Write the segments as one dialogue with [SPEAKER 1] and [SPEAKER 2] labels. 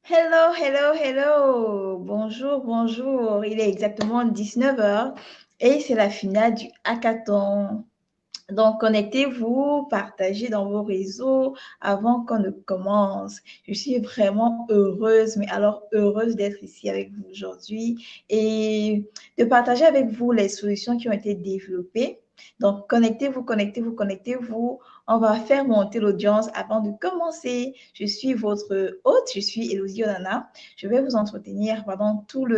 [SPEAKER 1] Hello, hello, hello. Bonjour, bonjour. Il est exactement 19 heures et c'est la finale du hackathon. Donc, connectez-vous, partagez dans vos réseaux avant qu'on ne commence. Je suis vraiment heureuse, mais alors heureuse d'être ici avec vous aujourd'hui et de partager avec vous les solutions qui ont été développées. Donc, connectez-vous, connectez-vous, connectez-vous. On va faire monter l'audience avant de commencer. Je suis votre hôte, je suis Élodie Onana. Je vais vous entretenir pendant toute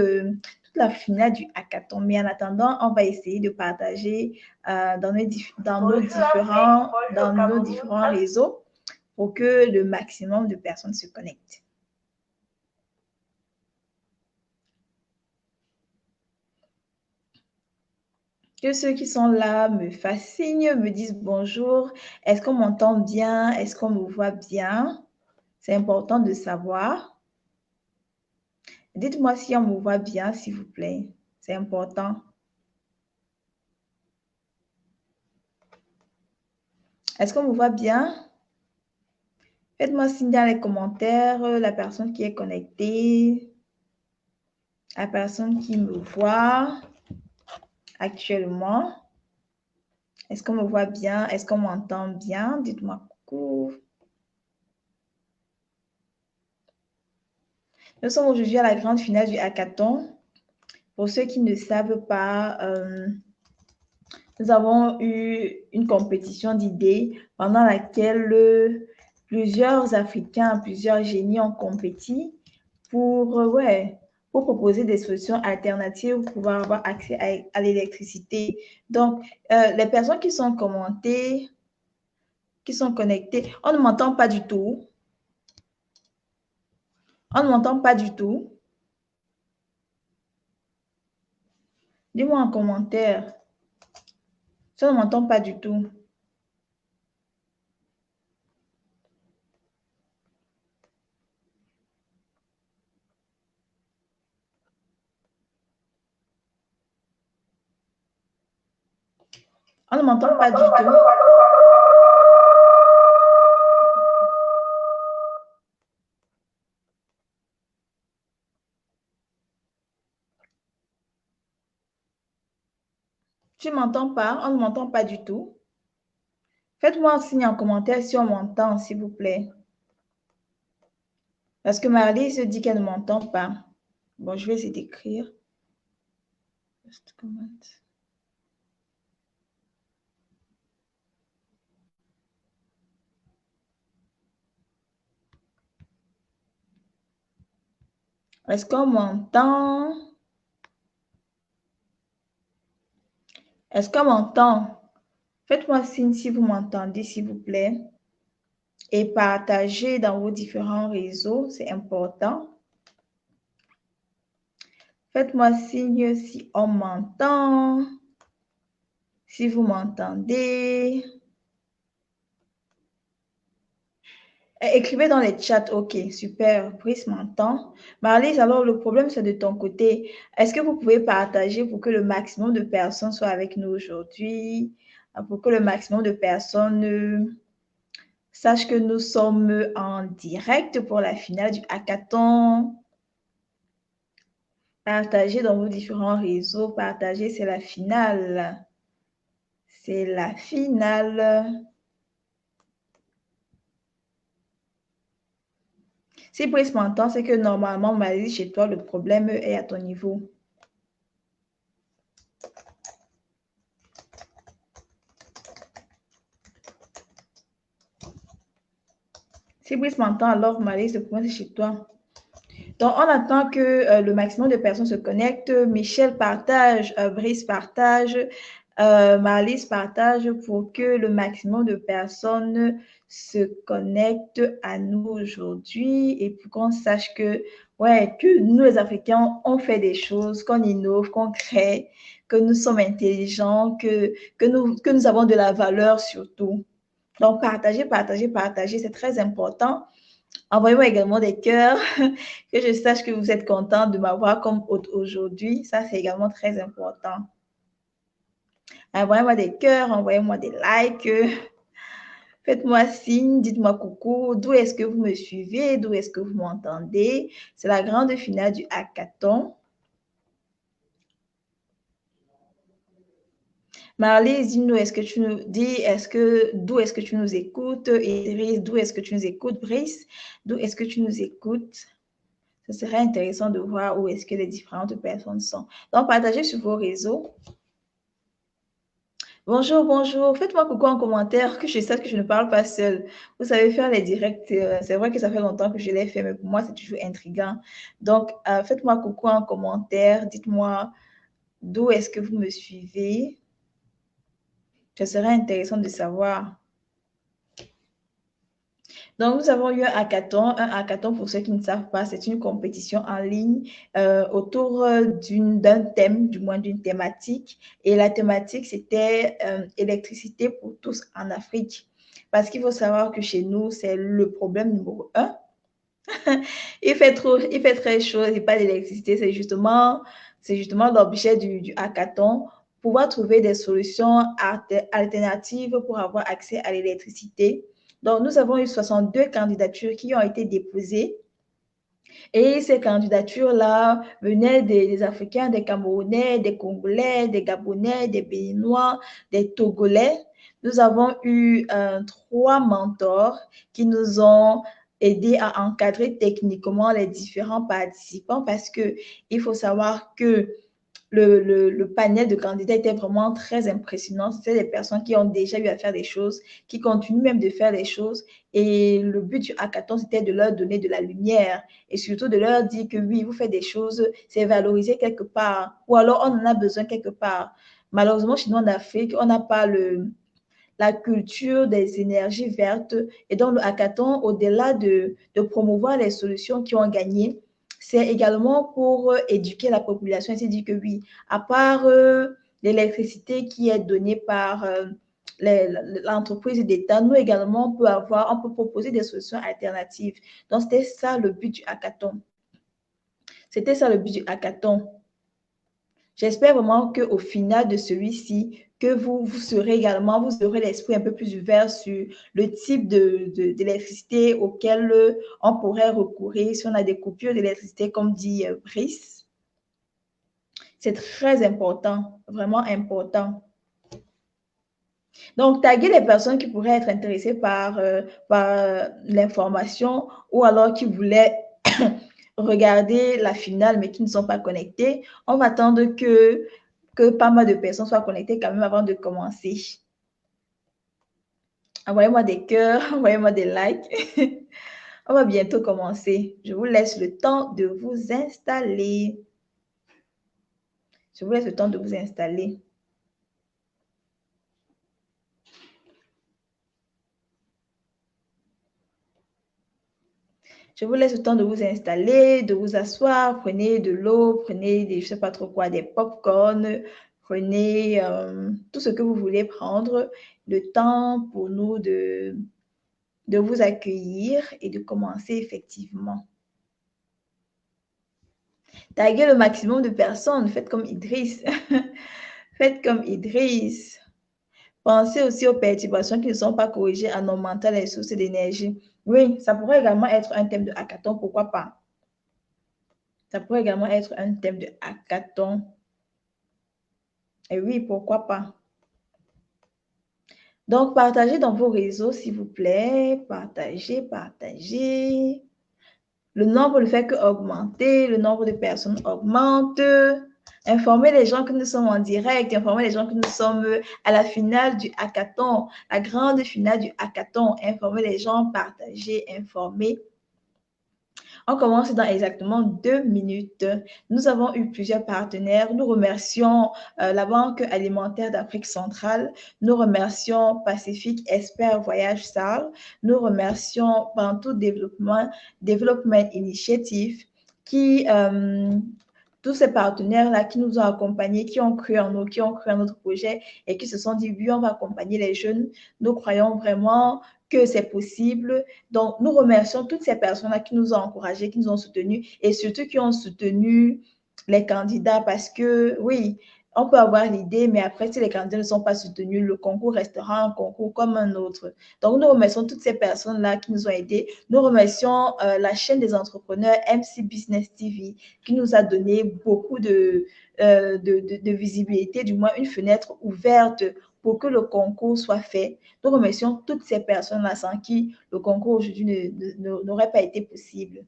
[SPEAKER 1] la finale du hackathon. Mais en attendant, on va essayer de partager dans nos différents réseaux pour que le maximum de personnes se connectent. Que ceux qui sont là me fassent signe, me disent bonjour. Est-ce qu'on m'entend bien? Est-ce qu'on me voit bien? C'est important de savoir. Dites-moi si on me voit bien, s'il vous plaît. C'est important. Est-ce qu'on me voit bien? Faites-moi signe dans les commentaires, la personne qui est connectée, la personne qui me voit actuellement. Est-ce qu'on me voit bien? Est-ce qu'on m'entend bien? Dites-moi coucou. Nous sommes aujourd'hui à la grande finale du hackathon. Pour ceux qui ne savent pas, nous avons eu une compétition d'idées pendant laquelle plusieurs Africains, plusieurs génies ont compétit pour proposer des solutions alternatives pour pouvoir avoir accès à l'électricité. Donc, les personnes qui sont commentées, qui sont connectées, on ne m'entend pas du tout. On ne m'entend pas du tout. Dis-moi en commentaire. Ça ne m'entend pas du tout. On ne m'entend pas du tout. Tu ne m'entends pas? On ne m'entend pas du tout. Faites-moi un signe en commentaire si on m'entend, s'il vous plaît. Parce que Marley se dit qu'elle ne m'entend pas. Bon, je vais essayer d'écrire. Est-ce qu'on m'entend? Est-ce qu'on m'entend? Faites-moi signe si vous m'entendez, s'il vous plaît. Et partagez dans vos différents réseaux, c'est important. Faites-moi signe si on m'entend, si vous m'entendez. Écrivez dans les chats, ok, super, Brice m'entend. Marlise, alors le problème c'est de ton côté. Est-ce que vous pouvez partager pour que le maximum de personnes soient avec nous aujourd'hui, pour que le maximum de personnes sachent que nous sommes en direct pour la finale du hackathon? Partagez dans vos différents réseaux, partagez, c'est la finale. C'est la finale. Si Brice m'entend, c'est que normalement, Marie, chez toi, le problème est à ton niveau. Si Brice m'entend, alors Marie, le problème, c'est chez toi. Donc, on attend que le maximum de personnes se connectent. Michel partage, Brice partage, Marlise partage pour que le maximum de personnes se connectent à nous aujourd'hui et pour qu'on sache que, ouais, que nous, les Africains, on fait des choses, qu'on innove, qu'on crée, que nous sommes intelligents, que nous avons de la valeur surtout. Donc, partagez, partagez, partagez, c'est très important. Envoyez-moi également des cœurs, que je sache que vous êtes content de m'avoir comme hôte aujourd'hui. Ça, c'est également très important. Envoyez-moi des cœurs, envoyez-moi des likes. Faites-moi signe, dites-moi coucou, d'où est-ce que vous me suivez, d'où est-ce que vous m'entendez. C'est la grande finale du hackathon. Marlise, dis-nous, est-ce que tu nous dis, d'où est-ce que tu nous écoutes? Iris, d'où est-ce que tu nous écoutes? Brice, d'où est-ce que tu nous écoutes? Ce serait intéressant de voir où est-ce que les différentes personnes sont. Donc, partagez sur vos réseaux. Bonjour, bonjour. Faites-moi coucou en commentaire que je sache que je ne parle pas seule. Vous savez faire les directs. C'est vrai que ça fait longtemps que je l'ai fait, mais pour moi, c'est toujours intriguant. Donc, faites-moi coucou en commentaire. Dites-moi d'où est-ce que vous me suivez. Ce serait intéressant de savoir. Donc, nous avons eu un hackathon. Un hackathon, pour ceux qui ne savent pas, c'est une compétition en ligne autour d'un thème, du moins d'une thématique. Et la thématique, c'était électricité pour tous en Afrique. Parce qu'il faut savoir que chez nous, c'est le problème numéro un. Il fait très chaud et pas d'électricité. C'est justement l'objet du hackathon, pouvoir trouver des solutions alternatives pour avoir accès à l'électricité. Donc, nous avons eu 62 candidatures qui ont été déposées. Et ces candidatures-là venaient des Africains, des Camerounais, des Congolais, des Gabonais, des Béninois, des Togolais. Nous avons eu 3 mentors qui nous ont aidés à encadrer techniquement les différents participants parce qu'il faut savoir que le panel de candidats était vraiment très impressionnant. C'était des personnes qui ont déjà eu à faire des choses, qui continuent même de faire des choses. Et le but du hackathon, c'était de leur donner de la lumière et surtout de leur dire que oui, vous faites des choses, c'est valorisé quelque part. Ou alors, on en a besoin quelque part. Malheureusement, chez nous en Afrique, on n'a pas la culture des énergies vertes. Et donc, le hackathon, au-delà de promouvoir les solutions qui ont gagné, c'est également pour éduquer la population et se dire que oui, à part l'électricité qui est donnée par l'entreprise d'État, nous également, on peut proposer des solutions alternatives. Donc, c'était ça le but du hackathon. C'était ça le but du hackathon. J'espère vraiment qu'au final de celui-ci, que vous serez également, vous aurez l'esprit un peu plus ouvert sur le type d'électricité auquel on pourrait recourir si on a des coupures d'électricité, comme dit Brice. C'est très important, vraiment important. Donc, taguer les personnes qui pourraient être intéressées par l'information ou alors qui voulaient regarder la finale mais qui ne sont pas connectés. On va attendre que pas mal de personnes soient connectées quand même avant de commencer. Envoyez-moi des cœurs, envoyez-moi des likes. On va bientôt commencer. Je vous laisse le temps de vous installer. Je vous laisse le temps de vous installer. Je vous laisse le temps de vous installer, de vous asseoir. Prenez de l'eau, prenez des, je ne sais pas trop quoi, des pop-corn, prenez tout ce que vous voulez prendre. Le temps pour nous de vous accueillir et de commencer effectivement. Taguez le maximum de personnes. Faites comme Idriss. Faites comme Idriss. Pensez aussi aux perturbations qui ne sont pas corrigées en augmentant les sources d'énergie. Oui, ça pourrait également être un thème de hackathon, pourquoi pas? Ça pourrait également être un thème de hackathon. Et oui, pourquoi pas? Donc, partagez dans vos réseaux, s'il vous plaît. Partagez, partagez. Le nombre ne fait qu'augmenter, le nombre de personnes augmente. Informez les gens que nous sommes en direct, informez les gens que nous sommes à la finale du hackathon, la grande finale du hackathon. Informez les gens, partagez, informez. On commence dans exactement 2 minutes. Nous avons eu plusieurs partenaires. Nous remercions la Banque alimentaire d'Afrique centrale. Nous remercions Pacific Expert Voyage SAR. Nous remercions Bantu Development Initiative qui tous ces partenaires-là qui nous ont accompagnés, qui ont cru en nous, qui ont cru en notre projet et qui se sont dit, oui, on va accompagner les jeunes. Nous croyons vraiment que c'est possible. Donc, nous remercions toutes ces personnes-là qui nous ont encouragés, qui nous ont soutenus et surtout qui ont soutenu les candidats parce que, oui, on peut avoir l'idée, mais après, si les candidats ne sont pas soutenus, le concours restera un concours comme un autre. Donc, nous remercions toutes ces personnes-là qui nous ont aidés. Nous remercions la chaîne des entrepreneurs MC Business TV qui nous a donné beaucoup de visibilité, du moins une fenêtre ouverte pour que le concours soit fait. Nous remercions toutes ces personnes-là sans qui le concours aujourd'hui n'aurait pas été possible.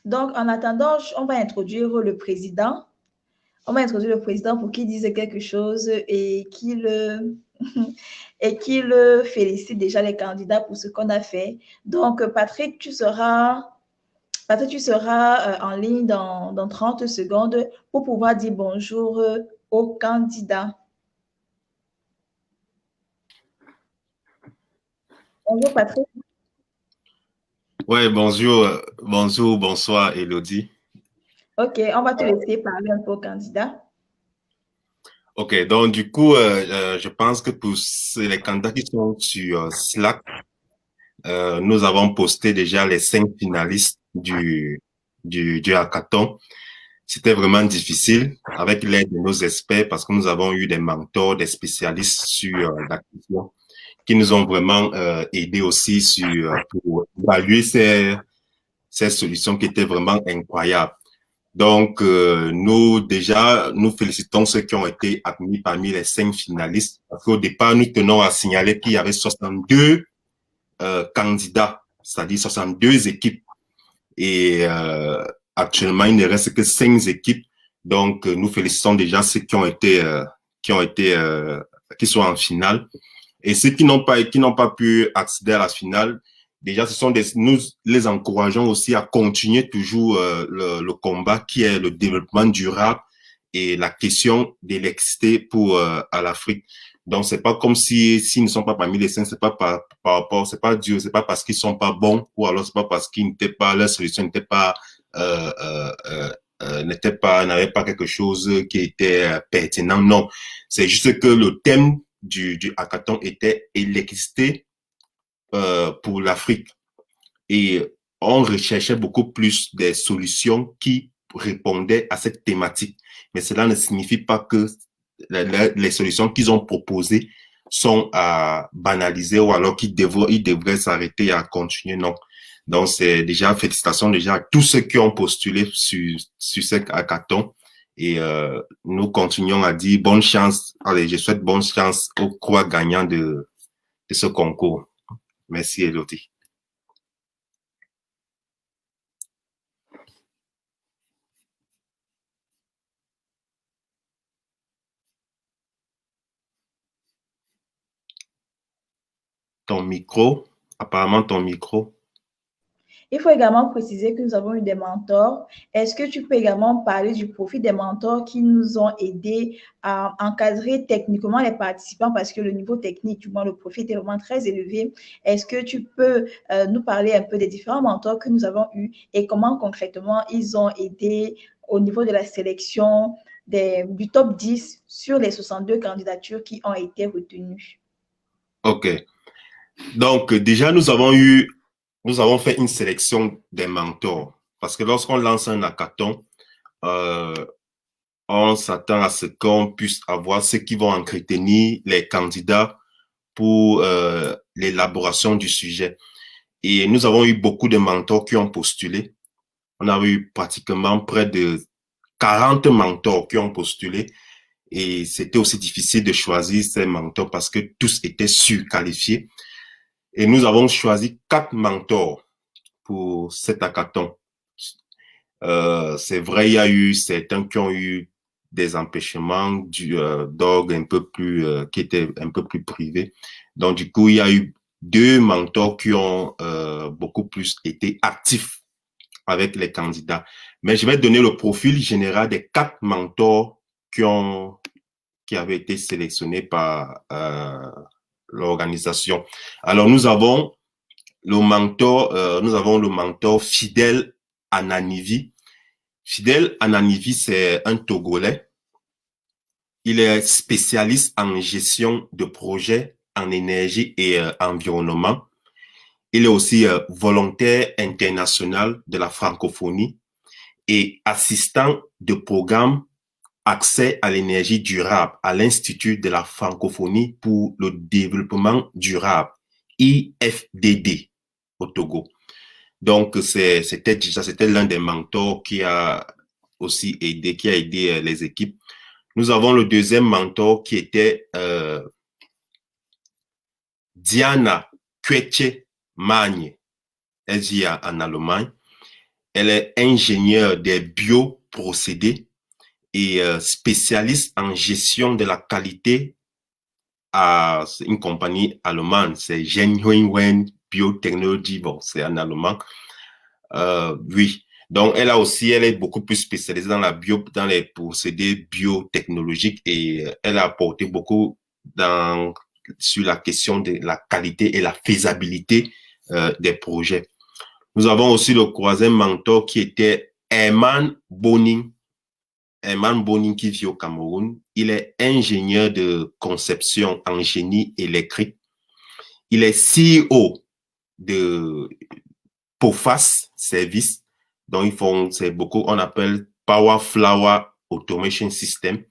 [SPEAKER 1] Donc, en attendant, on va introduire le président. On va introduire le président pour qu'il dise quelque chose et qu'il félicite déjà les candidats pour ce qu'on a fait. Donc, Patrick, tu seras en ligne dans 30 secondes pour pouvoir dire bonjour aux candidats. Bonjour, Patrick.
[SPEAKER 2] Oui, bonjour, bonsoir, Elodie.
[SPEAKER 1] OK, on va te laisser parler un peu aux candidats.
[SPEAKER 2] OK, donc du coup, je pense que pour les candidats qui sont sur Slack, nous avons posté déjà les 5 finalistes du hackathon. C'était vraiment difficile avec l'aide de nos experts parce que nous avons eu des mentors, des spécialistes sur la question qui nous ont vraiment aidés aussi pour évaluer ces solutions qui étaient vraiment incroyables. Donc, nous félicitons ceux qui ont été admis parmi les 5 finalistes. Parce qu'au départ, nous tenons à signaler qu'il y avait 62 candidats, c'est-à-dire 62 équipes. Et actuellement, il ne reste que 5 équipes. Donc, nous félicitons déjà ceux qui sont en finale. Et ceux qui n'ont pas pu accéder à la finale, déjà, nous les encourageons aussi à continuer toujours le combat qui est le développement durable et la question d'électricité à l'Afrique. Donc, c'est pas comme s'ils ne sont pas parmi les 5, c'est pas par rapport, c'est pas parce qu'ils sont pas bons ou alors c'est pas parce qu'ils n'étaient pas, leur solution n'était pas, n'avait pas quelque chose qui était pertinent. Non. C'est juste que le thème du hackathon était électricité pour l'Afrique. Et on recherchait beaucoup plus des solutions qui répondaient à cette thématique. Mais cela ne signifie pas que les solutions qu'ils ont proposées sont à banaliser ou alors ils devraient s'arrêter et à continuer. Non. Donc, c'est déjà félicitations déjà à tous ceux qui ont postulé sur cet hackathon. Et nous continuons à dire bonne chance. Allez, je souhaite bonne chance aux trois gagnants de ce concours. Merci, Elodie. Ton micro, apparemment ton micro.
[SPEAKER 1] Il faut également préciser que nous avons eu des mentors. Est-ce que tu peux également parler du profil des mentors qui nous ont aidés à encadrer techniquement les participants parce que le niveau technique, du moins le profil était vraiment très élevé. Est-ce que tu peux nous parler un peu des différents mentors que nous avons eus et comment concrètement ils ont aidé au niveau de la sélection du top 10 sur les 62 candidatures qui ont été retenues?
[SPEAKER 2] OK. Donc, déjà, nous avons fait une sélection des mentors. Parce que lorsqu'on lance un hackathon, on s'attend à ce qu'on puisse avoir ceux qui vont entretenir les candidats pour l'élaboration du sujet. Et nous avons eu beaucoup de mentors qui ont postulé. On a eu pratiquement près de 40 mentors qui ont postulé. Et c'était aussi difficile de choisir ces mentors parce que tous étaient surqualifiés. Et nous avons choisi 4 mentors pour cet hackathon. C'est vrai, il y a eu certains qui ont eu des empêchements d'orgue qui étaient un peu plus privés. Donc, du coup, il y a eu 2 mentors qui ont beaucoup plus été actifs avec les candidats. Mais je vais donner le profil général des 4 mentors qui avaient été sélectionnés par l'organisation. Alors, nous avons le mentor Fidèle Ananivi. Fidèle Ananivi, c'est un Togolais. Il est spécialiste en gestion de projets en énergie et environnement. Il est aussi volontaire international de la francophonie. et assistant de programme accès à l'énergie durable à l'Institut de la francophonie pour le développement durable, IFDD, au Togo. Donc, c'était l'un des mentors qui a aussi aidé, qui a aidé les équipes. Nous avons le deuxième mentor qui était Diana Queche Magne. Elle vit en Allemagne. Elle est ingénieure des bioprocédés et spécialiste en gestion de la qualité à une compagnie allemande. C'est Zhenhuiwen Biotechnology. Bon, c'est en allemand. Oui. Donc, elle est beaucoup plus spécialisée dans les procédés biotechnologiques et elle a apporté beaucoup sur la question de la qualité et la faisabilité des projets. Nous avons aussi le troisième mentor qui était Herman Boning. Herman Boning qui vit au Cameroun. Il est ingénieur de conception en génie électrique. Il est CEO de POFAS Service, dont on appelle Power Flower Automation System.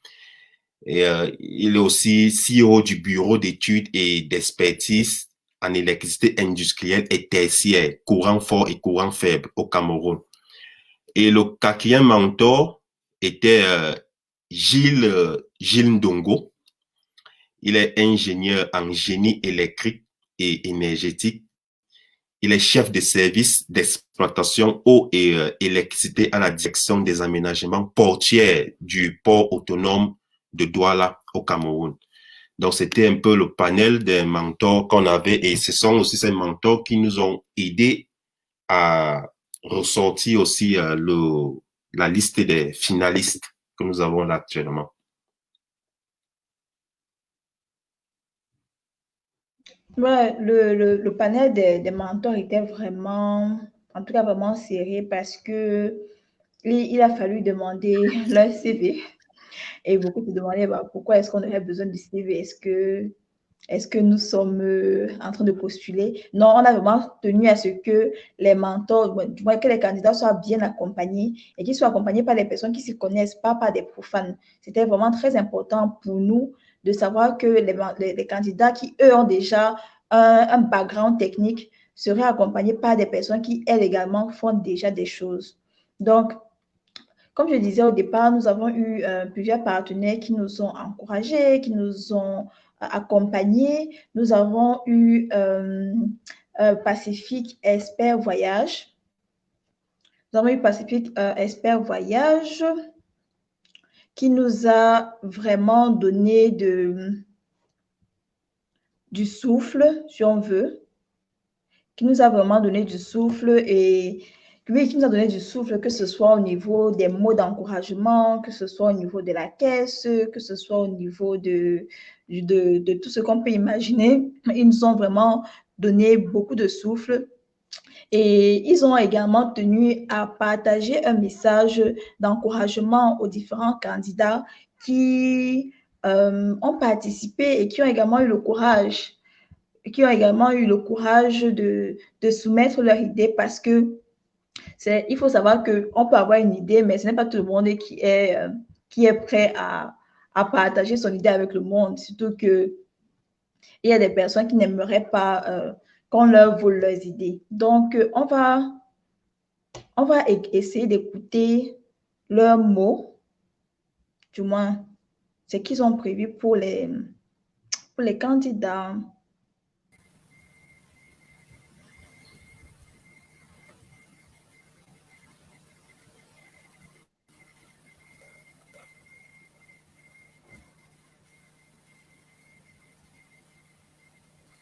[SPEAKER 2] Et il est aussi CEO du bureau d'études et d'expertise en électricité industrielle et tertiaire, courant fort et courant faible au Cameroun. Et le quatrième mentor était Gilles Ndongo. Il est ingénieur en génie électrique et énergétique. Il est chef de service d'exploitation eau et électricité à la direction des aménagements portiers du port autonome de Douala au Cameroun. Donc, c'était un peu le panel des mentors qu'on avait et ce sont aussi ces mentors qui nous ont aidés à ressortir aussi la liste des finalistes que nous avons là actuellement.
[SPEAKER 1] Ouais, le panel des mentors était vraiment, en tout cas vraiment serré parce que il a fallu demander leur CV et beaucoup se demandaient pourquoi est-ce qu'on aurait besoin du CV? Est-ce que nous sommes en train de postuler? Non, on a vraiment tenu à ce que les mentors, du moins que les candidats soient bien accompagnés et qu'ils soient accompagnés par des personnes qui s'y connaissent, pas par des profanes. C'était vraiment très important pour nous de savoir que les candidats qui, eux, ont déjà un background technique seraient accompagnés par des personnes qui, elles également, font déjà des choses. Donc, comme je disais au départ, nous avons eu plusieurs partenaires qui nous ont encouragés, qui nous ont accompagnés. Nous avons eu Pacifique Expert Voyage. Nous avons eu Pacifique Expert Voyage qui nous a vraiment donné du souffle, si on veut, qui nous a vraiment donné du souffle et oui, qui nous a donné du souffle, que ce soit au niveau des mots d'encouragement, que ce soit au niveau de la caisse, que ce soit au niveau de tout ce qu'on peut imaginer. Ils nous ont vraiment donné beaucoup de souffle et ils ont également tenu à partager un message d'encouragement aux différents candidats qui ont participé et qui ont également eu le courage de soumettre leur idée parce que il faut savoir qu'on peut avoir une idée, mais ce n'est pas tout le monde qui est prêt à partager son idée avec le monde. Surtout qu'il y a des personnes qui n'aimeraient pas qu'on leur vole leurs idées. Donc, on va essayer d'écouter leurs mots, du moins ce qu'ils ont prévu pour les candidats.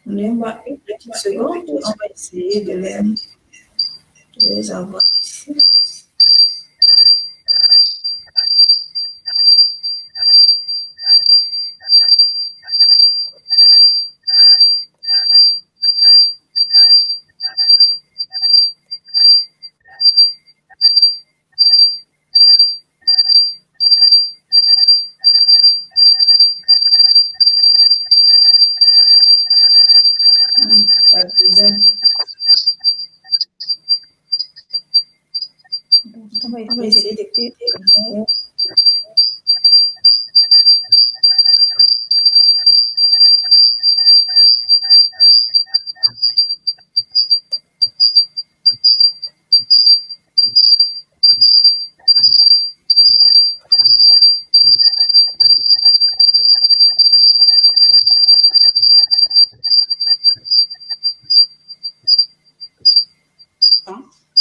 [SPEAKER 1] Une petite seconde, on va essayer de les avoir ici. Ça faisait. On va
[SPEAKER 3] On va
[SPEAKER 1] essayer
[SPEAKER 3] essayer
[SPEAKER 1] d'écouter.
[SPEAKER 3] d'écouter.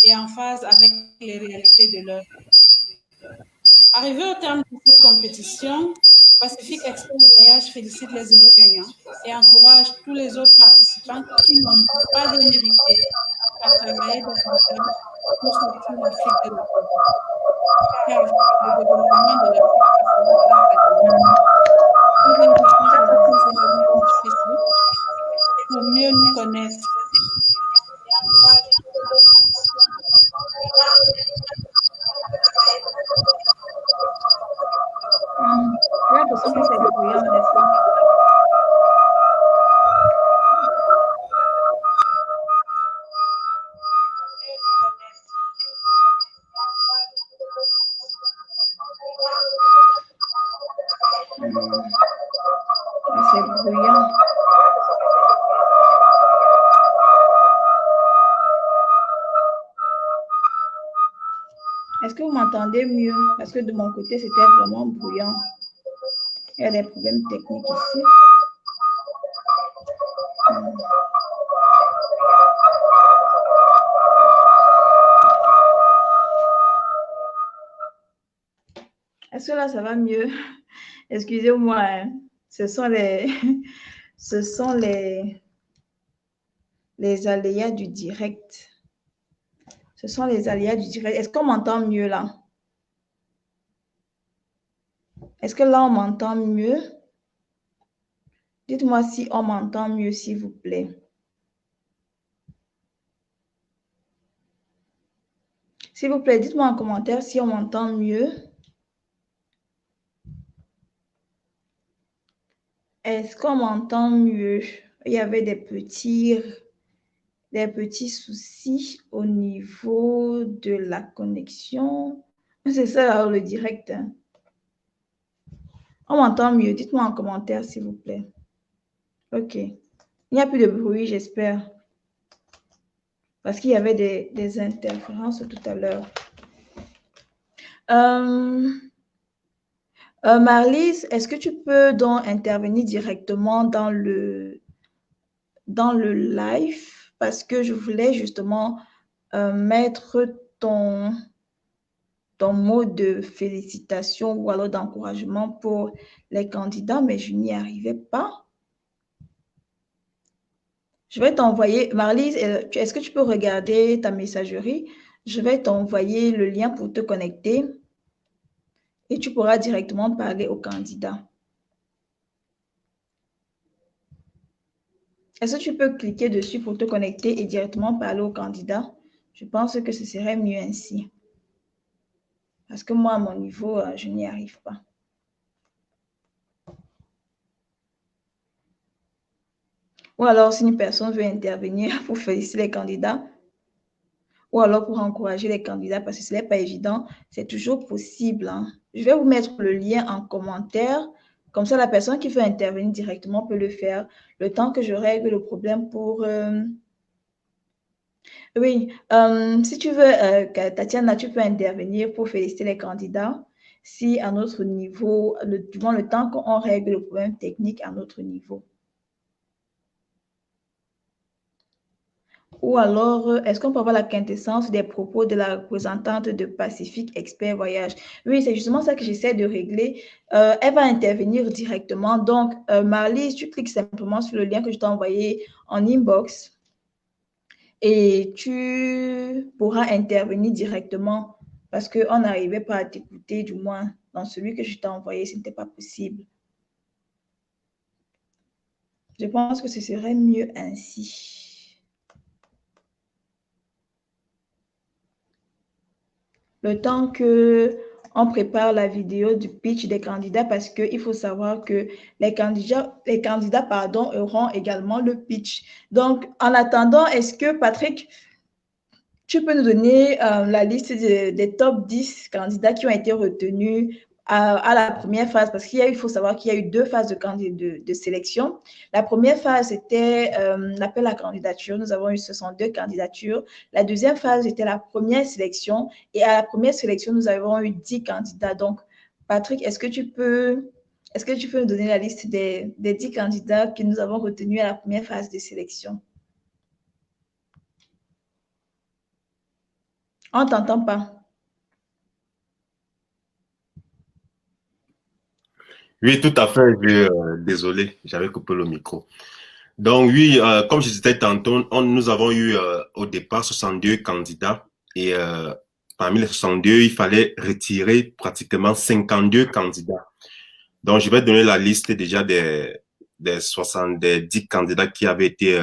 [SPEAKER 4] Et en phase avec les réalités de l'heure. Arrivé au terme de cette compétition, Pacific Expert Voyage félicite les heureux gagnants et encourage tous les autres participants qui n'ont pas mérité à travailler davantage pour sortir l'Afrique de la pauvreté. Car le développement de l'Afrique passera par la demande. Nous invitons à visiter notre page Facebook pour mieux nous connaître.
[SPEAKER 1] J'ai l'impression que c'est bruyant, n'est-ce pas? C'est bruyant. Est-ce que vous m'entendez mieux? Parce que de mon côté, c'était vraiment bruyant. Il y a des problèmes techniques ici. Est-ce que là, ça va mieux? Excusez-moi, hein. Ce sont les aléas du direct. Ce sont les aléas du direct. Est-ce qu'on m'entend mieux là? Est-ce que là, on m'entend mieux? Dites-moi si on m'entend mieux, s'il vous plaît. S'il vous plaît, dites-moi en commentaire si on m'entend mieux. Est-ce qu'on m'entend mieux? Il y avait des petits soucis au niveau de la connexion. C'est ça, alors, le direct. Hein. On m'entend mieux. Dites-moi en commentaire, s'il vous plaît. OK. Il n'y a plus de bruit, j'espère. Parce qu'il y avait des interférences tout à l'heure. Marlise, est-ce que tu peux donc intervenir directement dans le live? Parce que je voulais justement mettre ton mot de félicitation ou alors d'encouragement pour les candidats, mais je n'y arrivais pas. Je vais t'envoyer, Marlise, est-ce que tu peux regarder ta messagerie? Je vais t'envoyer le lien pour te connecter et tu pourras directement parler aux candidats. Est-ce que tu peux cliquer dessus pour te connecter et directement parler aux candidats? Je pense que ce serait mieux ainsi. Parce que moi, à mon niveau, je n'y arrive pas. Ou alors, si une personne veut intervenir pour féliciter les candidats, ou alors pour encourager les candidats, parce que ce n'est pas évident, c'est toujours possible. Hein. Je vais vous mettre le lien en commentaire. Comme ça, la personne qui veut intervenir directement peut le faire. Le temps que je règle le problème pour... Oui, si tu veux, Tatiana, tu peux intervenir pour féliciter les candidats. Si à notre niveau, durant le temps qu'on règle le problème technique à notre niveau. Ou alors, est-ce qu'on peut avoir la quintessence des propos de la représentante de Pacific Expert Voyage? Oui, c'est justement ça que j'essaie de régler. Elle va intervenir directement. Donc, Marlise, tu cliques simplement sur le lien que je t'ai envoyé en inbox et tu pourras intervenir directement parce qu'on n'arrivait pas à t'écouter, du moins dans celui que je t'ai envoyé, ce n'était pas possible. Je pense que ce serait mieux ainsi. Le temps qu'on prépare la vidéo du pitch des candidats parce qu'il faut savoir que les candidats auront également le pitch. Donc, en attendant, est-ce que Patrick, Tu peux nous donner la liste des top 10 candidats qui ont été retenus à la première phase, parce qu'il faut savoir qu'il y a eu 2 phases de sélection. La première phase, c'était l'appel à candidature. Nous avons eu 62 candidatures. La deuxième phase, était la première sélection. Et à la première sélection, nous avons eu 10 candidats. Donc, Patrick, est-ce que tu peux nous donner la liste des 10 candidats que nous avons retenus à la première phase de sélection? On ne t'entend pas.
[SPEAKER 2] Oui, tout à fait. Désolé, j'avais coupé le micro. Donc oui, comme je disais tantôt, nous avons eu au départ 62 candidats et parmi les 62, il fallait retirer pratiquement 52 candidats. Donc je vais donner la liste déjà des 70 candidats qui avaient été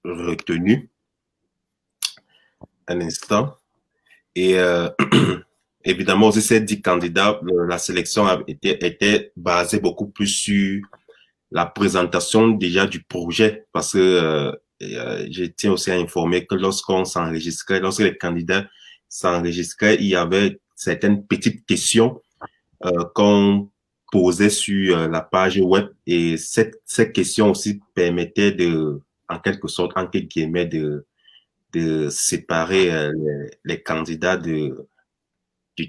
[SPEAKER 2] retenus. Un instant. Et évidemment aussi ces 10 candidats, la sélection était basée beaucoup plus sur la présentation déjà du projet, parce que je tiens aussi à informer que lorsqu'on s'enregistrait, lorsque les candidats s'enregistraient, il y avait certaines petites questions qu'on posait sur la page web, et ces questions aussi permettaient en quelque sorte, entre guillemets, de séparer les candidats du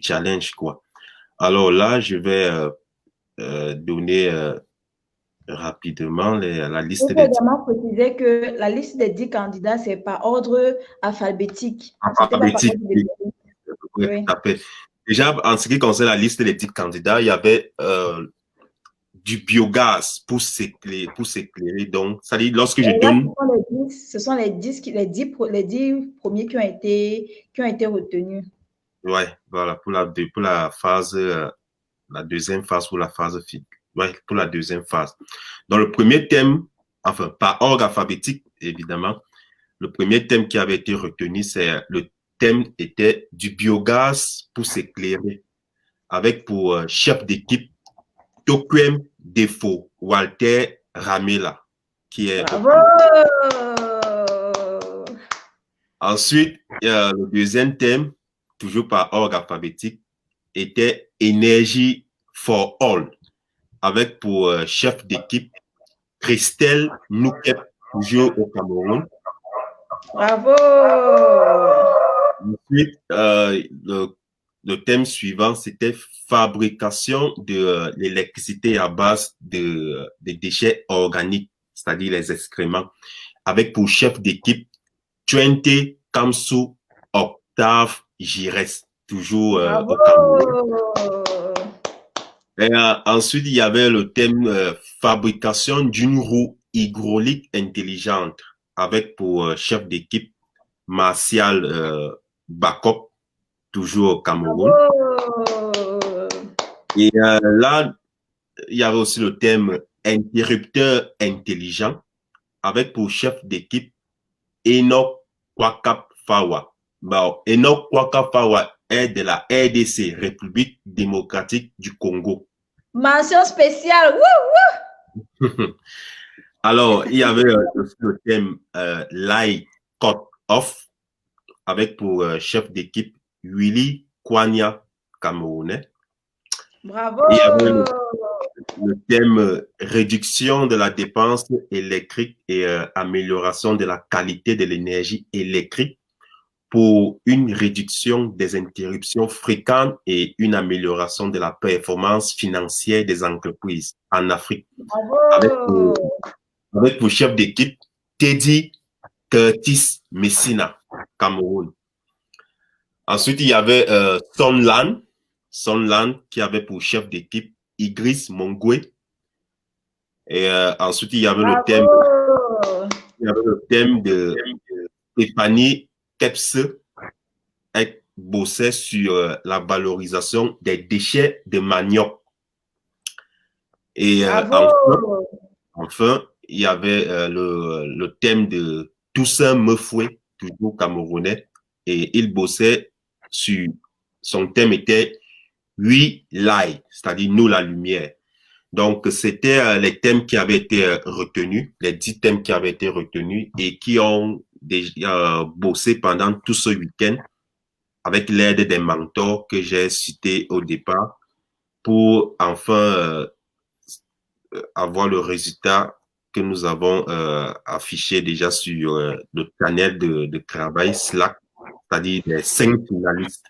[SPEAKER 2] challenge, quoi. Alors là, je vais donner rapidement la liste
[SPEAKER 1] des... Il faut également préciser que la liste des 10 candidats, c'est par ordre alphabétique.
[SPEAKER 2] Alphabétique, oui. Déjà, en ce qui concerne la liste des 10 candidats, il y avait du biogaz pour s'éclairer. Donc, ça dit, lorsque je donne...
[SPEAKER 1] Ce sont les 10 premiers qui ont été retenus.
[SPEAKER 2] Ouais, voilà, pour la phase, la deuxième phase ou la phase finale. Ouais, pour la deuxième phase. Dans le premier thème, enfin, par ordre alphabétique, évidemment, le premier thème qui avait été retenu, le thème était du biogaz pour s'éclairer, avec pour chef d'équipe Tokwem Defo Walter Ramela, qui est...
[SPEAKER 1] Bravo!
[SPEAKER 2] Ensuite, le deuxième thème, toujours par ordre alphabétique, était Énergie for All, avec pour chef d'équipe Christelle Noukep, toujours au Cameroun.
[SPEAKER 1] Bravo!
[SPEAKER 2] Ensuite, le thème suivant, c'était fabrication de l'électricité à base des déchets organiques, c'est-à-dire les excréments, avec pour chef d'équipe Twente Kamsu Octave Gires, toujours au Cameroun. Et ensuite, il y avait le thème fabrication d'une roue hydraulique intelligente, avec pour chef d'équipe Martial Bakop, toujours au Cameroun. Et là, il y avait aussi le thème interrupteur intelligent, avec pour chef d'équipe Enoch Kwakap Fawa. Bon, Enoch Kwakap Fawa est de la RDC, République démocratique du Congo.
[SPEAKER 1] Mention spéciale. Wouh,
[SPEAKER 2] wouh. Alors, il y avait aussi le thème Light Cut Off, avec pour chef d'équipe Willy Kwanya, Camerounais.
[SPEAKER 1] Bravo!
[SPEAKER 2] Il y avait le thème réduction de la dépense électrique et amélioration de la qualité de l'énergie électrique pour une réduction des interruptions fréquentes et une amélioration de la performance financière des entreprises en Afrique.
[SPEAKER 1] Bravo!
[SPEAKER 2] Avec pour chef d'équipe Teddy Curtis Messina, Cameroun. Ensuite, il y avait Son Lan qui avait pour chef d'équipe Idriss Mongwe. Et ensuite, il y avait le thème de Stéphanie Kepse, qui bossait sur la valorisation des déchets de manioc. Et enfin, il y avait le thème de Toussaint Mefoué, toujours camerounais, et il bossait sur, son thème était We Light, c'est-à-dire nous la lumière. Donc, c'était les thèmes qui avaient été retenus, les 10 thèmes qui avaient été retenus et qui ont bossé pendant tout ce week-end avec l'aide des mentors que j'ai cités au départ pour enfin avoir le résultat que nous avons affiché déjà sur le panel de travail Slack, c'est-à-dire les 5 finalistes.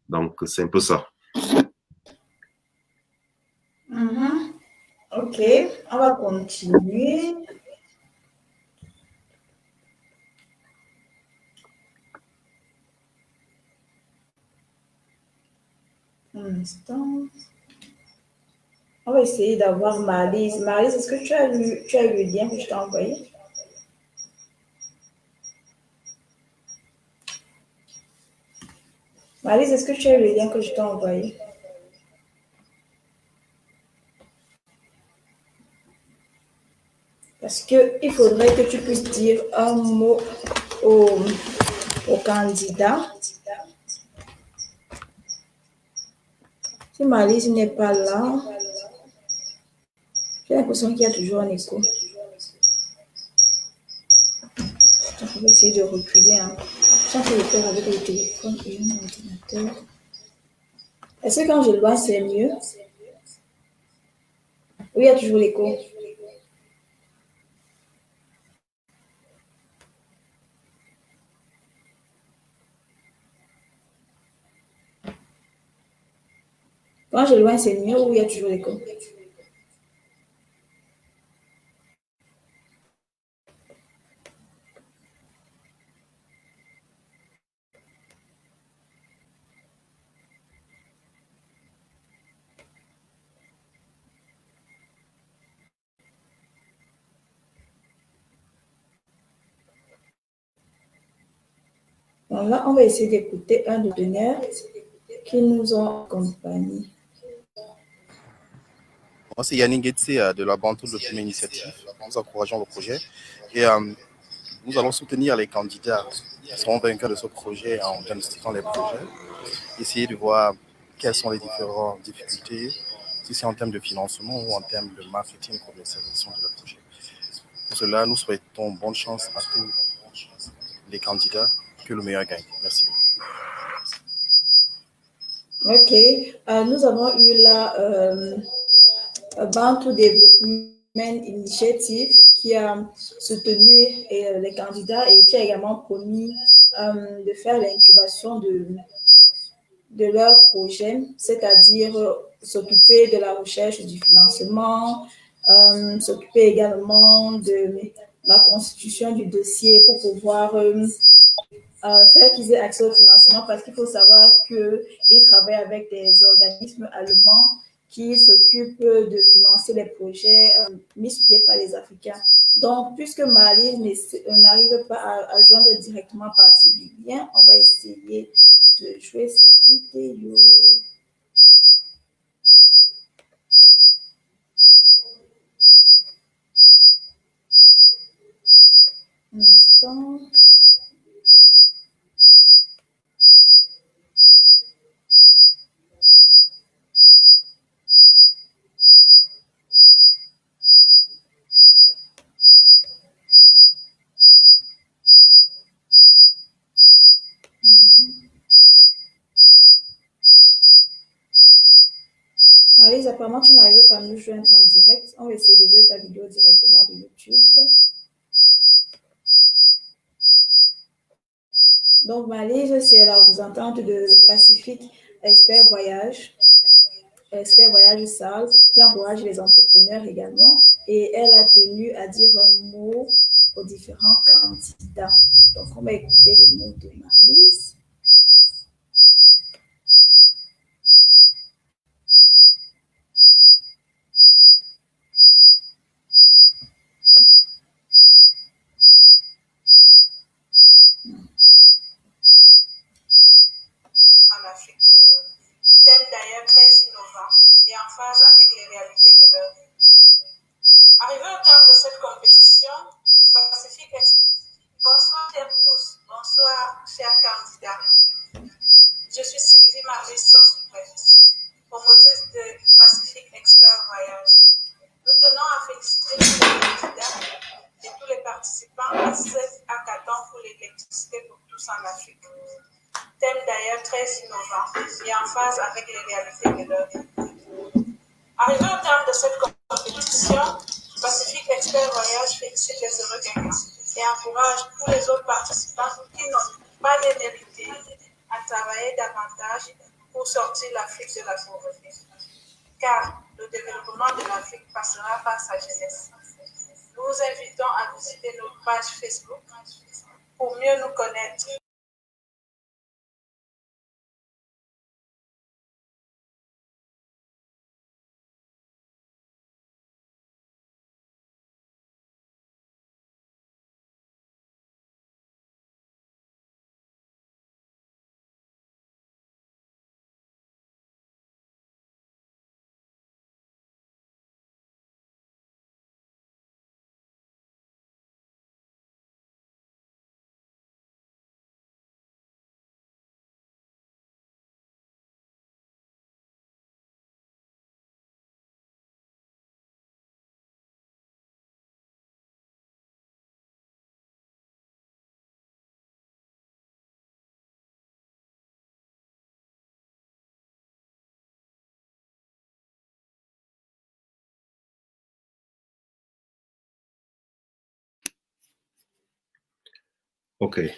[SPEAKER 2] Donc, c'est un peu ça.
[SPEAKER 1] Ok, on va continuer. Un instant. On va essayer d'avoir Marlise. Marlise, est-ce que tu as eu le lien que je t'ai envoyé? Marlise, est-ce que tu as eu le lien que je t'ai envoyé? Parce qu'il faudrait que tu puisses dire un mot au candidat. Si Marlise n'est pas là, j'ai l'impression qu'il y a toujours un écho. Je vais essayer de reculer. Je peux le faire avec le téléphone et un ordinateur. Est-ce que quand je loin, c'est mieux? Oui, il y a toujours l'écho. Quand je loin, c'est mieux ou il y a toujours l'écho? Donc là, on va essayer d'écouter un des donneurs qui nous ont accompagnés.
[SPEAKER 3] Moi, c'est Yannick Guetze de la Bantou de Plume Initiative. Nous encourageons le projet et nous allons soutenir les candidats qui seront vainqueurs de ce projet en diagnostiquant les projets, essayer de voir quelles sont les différentes difficultés, si c'est en termes de financement ou en termes de marketing pour commercialisation de leur projet. Pour cela, nous souhaitons bonne chance à tous les candidats, que le meilleur gagne. Merci.
[SPEAKER 1] Ok, nous avons eu la Bantu Development Initiative qui a soutenu les candidats et qui a également promis de faire l'incubation de leur projet, c'est-à-dire s'occuper de la recherche du financement, s'occuper également de la constitution du dossier pour pouvoir faire qu'ils aient accès au financement, parce qu'il faut savoir qu'ils travaillent avec des organismes allemands qui s'occupent de financer les projets mis sur pied par les Africains. Donc, puisque Marlise n'arrive pas à joindre directement à partir du lien, on va essayer de jouer sa vidéo. Un instant. Marlise, apparemment, tu n'arrives pas à nous joindre en direct. On va essayer de jouer ta vidéo directement de YouTube. Donc, Marlise, c'est la représentante de Pacific Expert Voyage Sales, qui encourage les entrepreneurs également. Et elle a tenu à dire un mot aux différents candidats. Donc, on va écouter le mot de Marlise.
[SPEAKER 4] En Afrique. Thème d'ailleurs très innovant et en phase avec les réalités de leur vie. Arrivé au terme de cette compétition, Pacific bonsoir à tous, bonsoir chers candidats. Je suis Sylvie Marie Sosupret, promotrice de Pacific Expert Voyage. Nous tenons à féliciter tous les candidats et tous les participants à 7 hackathons pour l'électricité pour tous en Afrique. Thème d'ailleurs très innovant et en phase avec les réalités de leur vie. Arrivé au terme de cette compétition, Pacific Expert Voyage félicite les heureux gagnants et encourage tous les autres participants qui n'ont pas les mérités à travailler davantage pour sortir l'Afrique de la pauvreté. Car le développement de l'Afrique passera par sa jeunesse. Nous vous invitons à visiter notre page Facebook pour mieux nous connaître.
[SPEAKER 2] OK. Je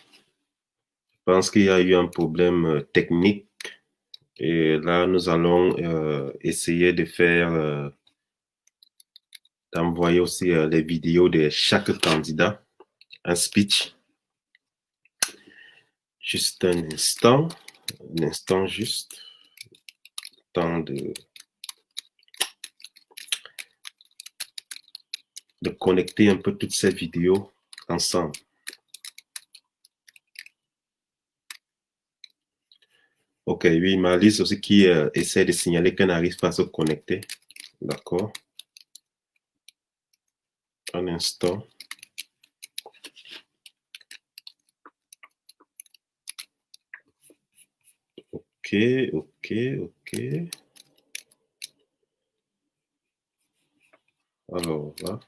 [SPEAKER 2] pense qu'il y a eu un problème technique. Et là, nous allons essayer de faire, d'envoyer aussi les vidéos de chaque candidat, un speech. Juste un instant juste, temps de connecter un peu toutes ces vidéos ensemble. OK, oui, Malice aussi qui essaie de signaler qu'elle n'arrive pas à se connecter. D'accord. Un instant. OK. Alors, là.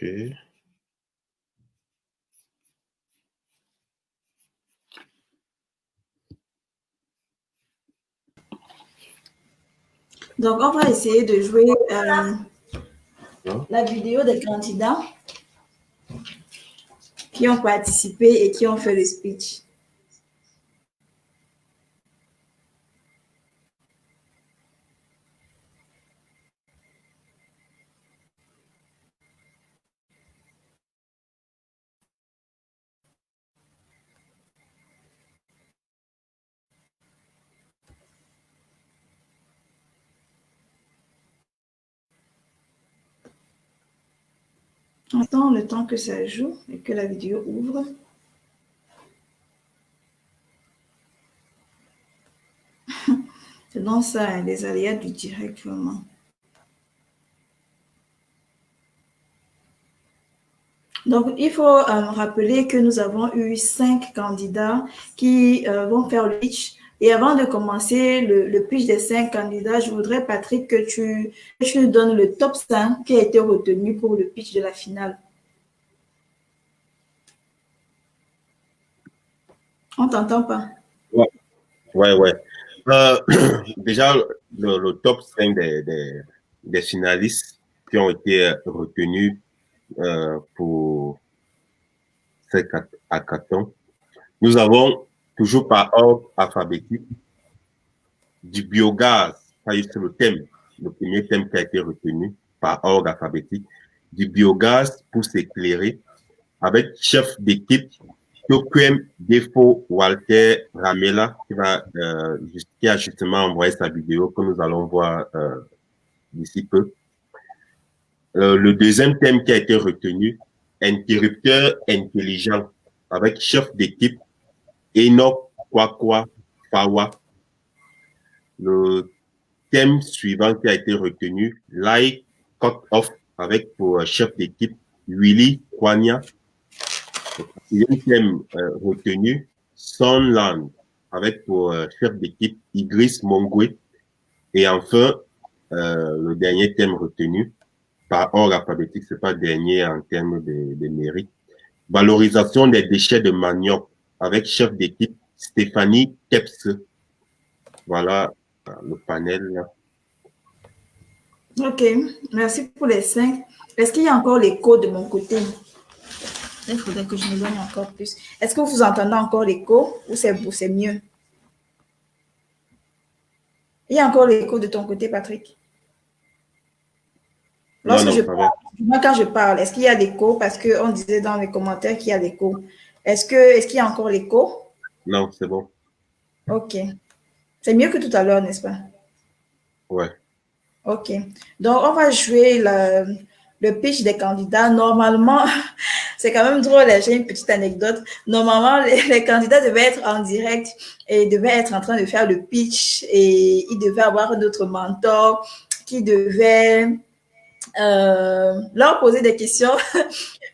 [SPEAKER 2] OK.
[SPEAKER 1] Donc, on va essayer de jouer la vidéo des candidats qui ont participé et qui ont fait le speech. Attends le temps que ça joue et que la vidéo ouvre. C'est donc ça, les aléas du direct, vraiment. Donc, il faut rappeler que nous avons eu 5 candidats qui vont faire le pitch. Et avant de commencer le pitch des 5 candidats, je voudrais, Patrick, que tu nous donnes le top 5 qui a été retenu pour le pitch de la finale. On ne t'entend pas.
[SPEAKER 2] Ouais. Déjà, le top 5 des finalistes qui ont été retenus pour ces hackathons. Nous avons toujours par ordre alphabétique du biogaz, ça c'est le thème, le premier thème qui a été retenu par ordre alphabétique, du biogaz pour s'éclairer, avec chef d'équipe Tokwem Defo Walter Ramela qui a justement envoyé sa vidéo que nous allons voir d'ici peu. Le deuxième thème qui a été retenu, interrupteur intelligent, avec chef d'équipe Enoch Kwakwa Fawa. Le thème suivant qui a été retenu, Light Cut Off, avec pour chef d'équipe Willy Kwanya. Le troisième thème retenu, Son Land, avec pour chef d'équipe Idriss Mongwe. Et enfin, le dernier thème retenu, par ordre alphabétique, c'est pas dernier en termes de mérite. Valorisation des déchets de manioc, avec chef d'équipe Stéphanie Teps. Voilà le panel. Là.
[SPEAKER 1] Ok, merci pour les 5. Est-ce qu'il y a encore l'écho de mon côté? Il faudrait que je m'éloigne encore plus. Est-ce que vous entendez encore l'écho ou c'est mieux? Il y a encore l'écho de ton côté, Patrick? Lorsque je parle, moi, quand je parle, est-ce qu'il y a l'écho? Parce qu'on disait dans les commentaires qu'il y a l'écho. Est-ce qu'il y a encore l'écho?
[SPEAKER 2] Non, c'est bon.
[SPEAKER 1] Ok. C'est mieux que tout à l'heure, n'est-ce pas?
[SPEAKER 2] Ouais.
[SPEAKER 1] Ok. Donc, on va jouer le pitch des candidats. Normalement, c'est quand même drôle, j'ai une petite anecdote. Normalement, les candidats devaient être en direct et devaient être en train de faire le pitch et ils devaient avoir notre mentor qui devait leur poser des questions,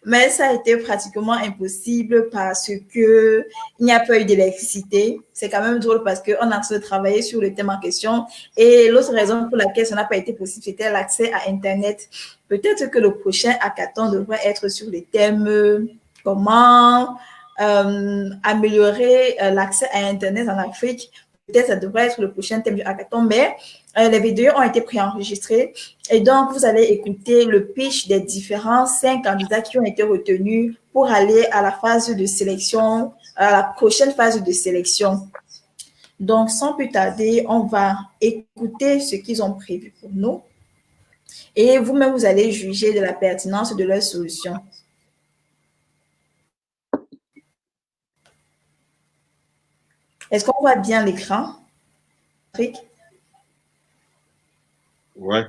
[SPEAKER 1] mais ça a été pratiquement impossible parce que il n'y a pas eu d'électricité. C'est quand même drôle parce qu'on est en train de travailler sur le thème en question et l'autre raison pour laquelle ça n'a pas été possible, c'était l'accès à Internet. Peut-être que le prochain hackathon devrait être sur les thèmes comment améliorer l'accès à Internet en Afrique. Peut-être ça devrait être le prochain thème du hackathon, mais les vidéos ont été préenregistrées et donc vous allez écouter le pitch des différents 5 candidats qui ont été retenus pour aller à la phase de sélection, à la prochaine phase de sélection. Donc, sans plus tarder, on va écouter ce qu'ils ont prévu pour nous et vous-même, vous allez juger de la pertinence de leur solution. Est-ce qu'on voit bien l'écran, Patrick?
[SPEAKER 2] Ouais.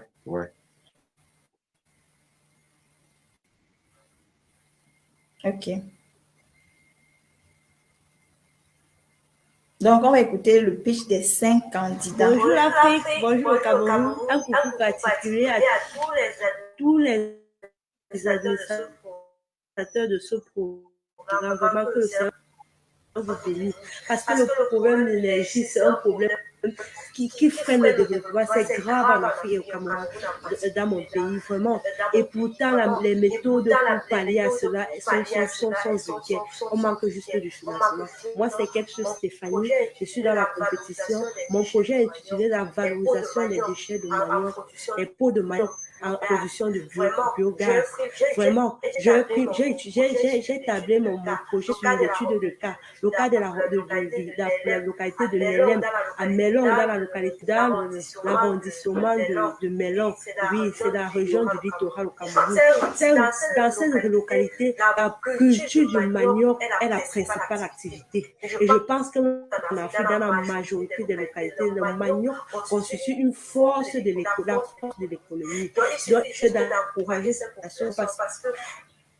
[SPEAKER 1] Ok. Donc, on va écouter le pitch des 5 candidats.
[SPEAKER 5] Bonjour l'Afrique, bonjour le Cameroun. Un coucou particulier à tous les administrateurs de ce programme. Vraiment que le Seigneur vous bénisse. Parce que le problème de l'énergie, c'est un problème qui freine le développement. C'est grave en Afrique et au Cameroun, dans mon pays, vraiment. Et pourtant, les méthodes pour pallier à cela sont vulgaires. On manque juste du financement. Moi, c'est quelque chose, Stéphanie. Je suis dans la compétition. Mon projet est intitulé La valorisation des déchets de manioc, les pots de manioc en production de biogaz. Vraiment, j'ai établi mon projet sur une étude de cas. Le cas de la localité de Nélem, à Melon, dans la localité, dans l'arrondissement de Melon. Oui, c'est la région du littoral au Cameroun. Dans cette localité, la culture du manioc est la principale activité. Et je pense qu'en Afrique, dans la majorité des localités, le manioc constitue une force de l'économie. Donc, je dois encourager cette personne parce que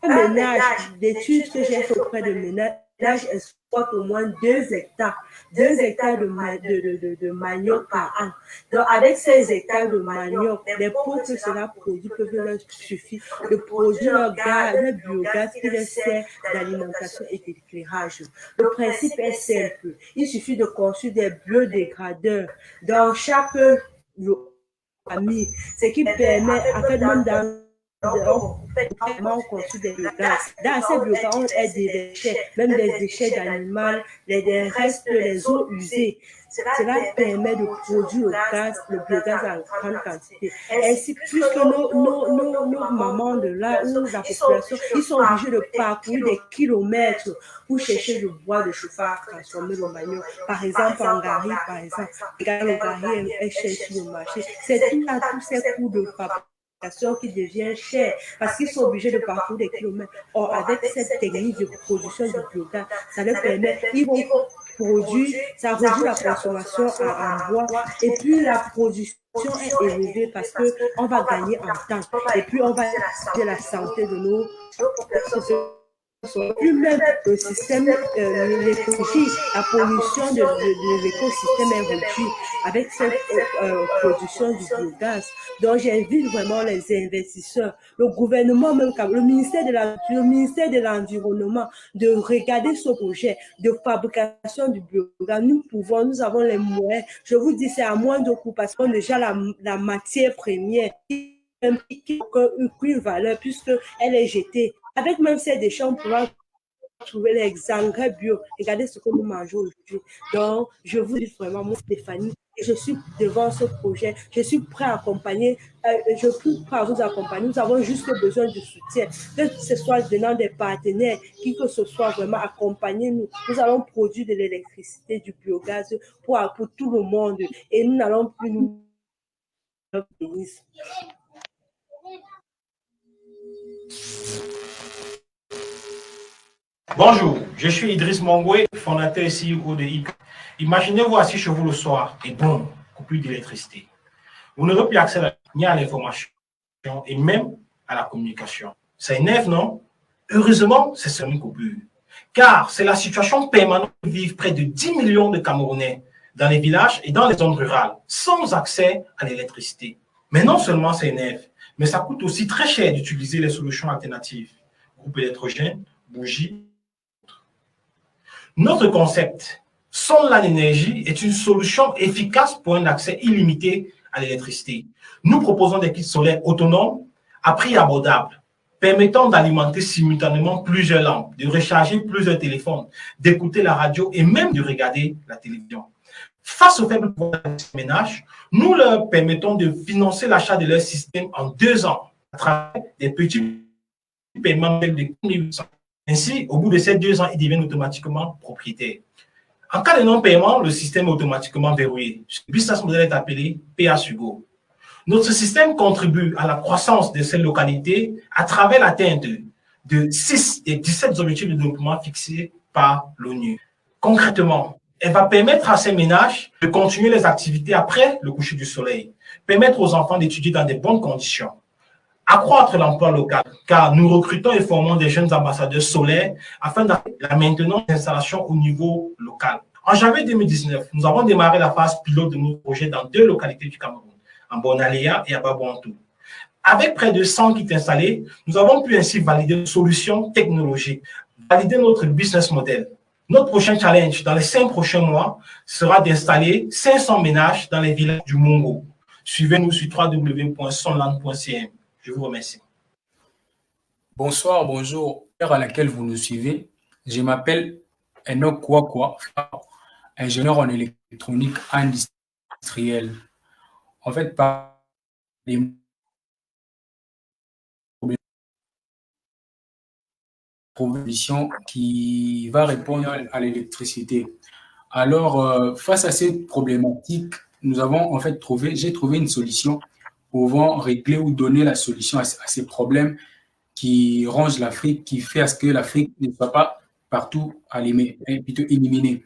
[SPEAKER 5] un ménage d'études que j'ai fait auprès de ménages exploite au moins 2 hectares de manioc par an. Donc, avec ces hectares de manioc, les pots que cela produit peuvent leur suffire de produire le biogaz qui leur sert d'alimentation et d'éclairage. Le principe est simple. Il suffit de construire des biodégradeurs dans chaque famille, ce qui permet, en fait, même dans on construit des biogaz. Dans ces biogaz, on a des déchets, même des déchets d'animaux, les restes, les eaux usées. Cela permet de produire le biogaz en grande quantité. Ainsi, puisque nos mamans de là où la population, ils sont obligés de parcourir des kilomètres pour chercher le bois de chauffage transformer le manioc. Par exemple, en Gari, par exemple, le Gari est cher sur le marché. C'est tous ces coûts de fabrication qui devient cher parce qu'ils sont obligés de parcourir des kilomètres. Or, avec cette technique de production du biogaz, ça leur permet, ils vont produire, ça réduit la consommation en bois et puis la production est élevée parce qu'on va gagner en temps et puis on va aider la santé de nos populations. plus même le système, l'écologie, la pollution de l'écosystème est réduite avec cette production du biogaz. Donc, j'invite vraiment les investisseurs, le gouvernement même, le ministère de l'Environnement, de regarder ce projet de fabrication du biogaz. Nous avons les moyens. Je vous dis, c'est à moindre coût parce que déjà la matière première qui a une valeur puisqu'elle est jetée. Avec même ces déchets, on pourra trouver les engrais bio. Regardez ce que nous mangeons aujourd'hui. Donc, je vous dis vraiment, moi, Stéphanie, je suis devant ce projet. Je suis prêt à accompagner. Je suis prêt à vous accompagner. Nous avons juste besoin de soutien. Que ce soit venant des partenaires, qui que ce soit vraiment accompagner nous. Nous allons produire de l'électricité, du biogaz pour tout le monde. Et nous n'allons plus nous.
[SPEAKER 6] Bonjour, je suis Idriss Mongwe, fondateur et CEO de IC. Imaginez-vous assis chez vous le soir et boum, coupure d'électricité. Vous n'aurez plus accès ni à l'information et même à la communication. Ça énerve, non? Heureusement, c'est seulement une coupure. Car c'est la situation permanente que vivent près de 10 millions de Camerounais dans les villages et dans les zones rurales, sans accès à l'électricité. Mais non seulement ça énerve, mais ça coûte aussi très cher d'utiliser les solutions alternatives. Groupe électrogène, bougies. Notre concept, Sonlan Énergie, est une solution efficace pour un accès illimité à l'électricité. Nous proposons des kits solaires autonomes à prix abordable, permettant d'alimenter simultanément plusieurs lampes, de recharger plusieurs téléphones, d'écouter la radio et même de regarder la télévision. Face aux faibles pouvoirs des ménages, nous leur permettons de financer l'achat de leur système en 2 ans à travers des petits paiements de 1800. Ainsi, au bout de ces 2 ans, ils deviennent automatiquement propriétaires. En cas de non-paiement, le système est automatiquement verrouillé. Ce business model est appelé pay-as-you-go. Notre système contribue à la croissance de ces localités à travers l'atteinte de 6 des 17 objectifs de développement fixés par l'ONU. Concrètement, elle va permettre à ces ménages de continuer les activités après le coucher du soleil, permettre aux enfants d'étudier dans de bonnes conditions, accroître l'emploi local, car nous recrutons et formons des jeunes ambassadeurs solaires afin d'assurer la maintenance des installations au niveau local. En janvier 2019, nous avons démarré la phase pilote de nos projets dans 2 localités du Cameroun, en Bonaléa et à Babouantou. Avec près de 100 kits installés, nous avons pu ainsi valider une solution technologique, valider notre business model. Notre prochain challenge dans les 5 prochains mois sera d'installer 500 ménages dans les villages du Mongo. Suivez-nous sur www.sonlan.cm. Je vous remercie.
[SPEAKER 7] Bonsoir, bonjour, l'heure à laquelle vous nous suivez. Je m'appelle Enoch Kwakwa, ingénieur en électronique industrielle. En fait, par les propositions qui va répondre à l'électricité. Alors, face à cette problématique, nous avons en fait j'ai trouvé une solution pouvant régler ou donner la solution à ces problèmes qui rongent l'Afrique, qui fait à ce que l'Afrique ne soit pas partout plutôt éliminée.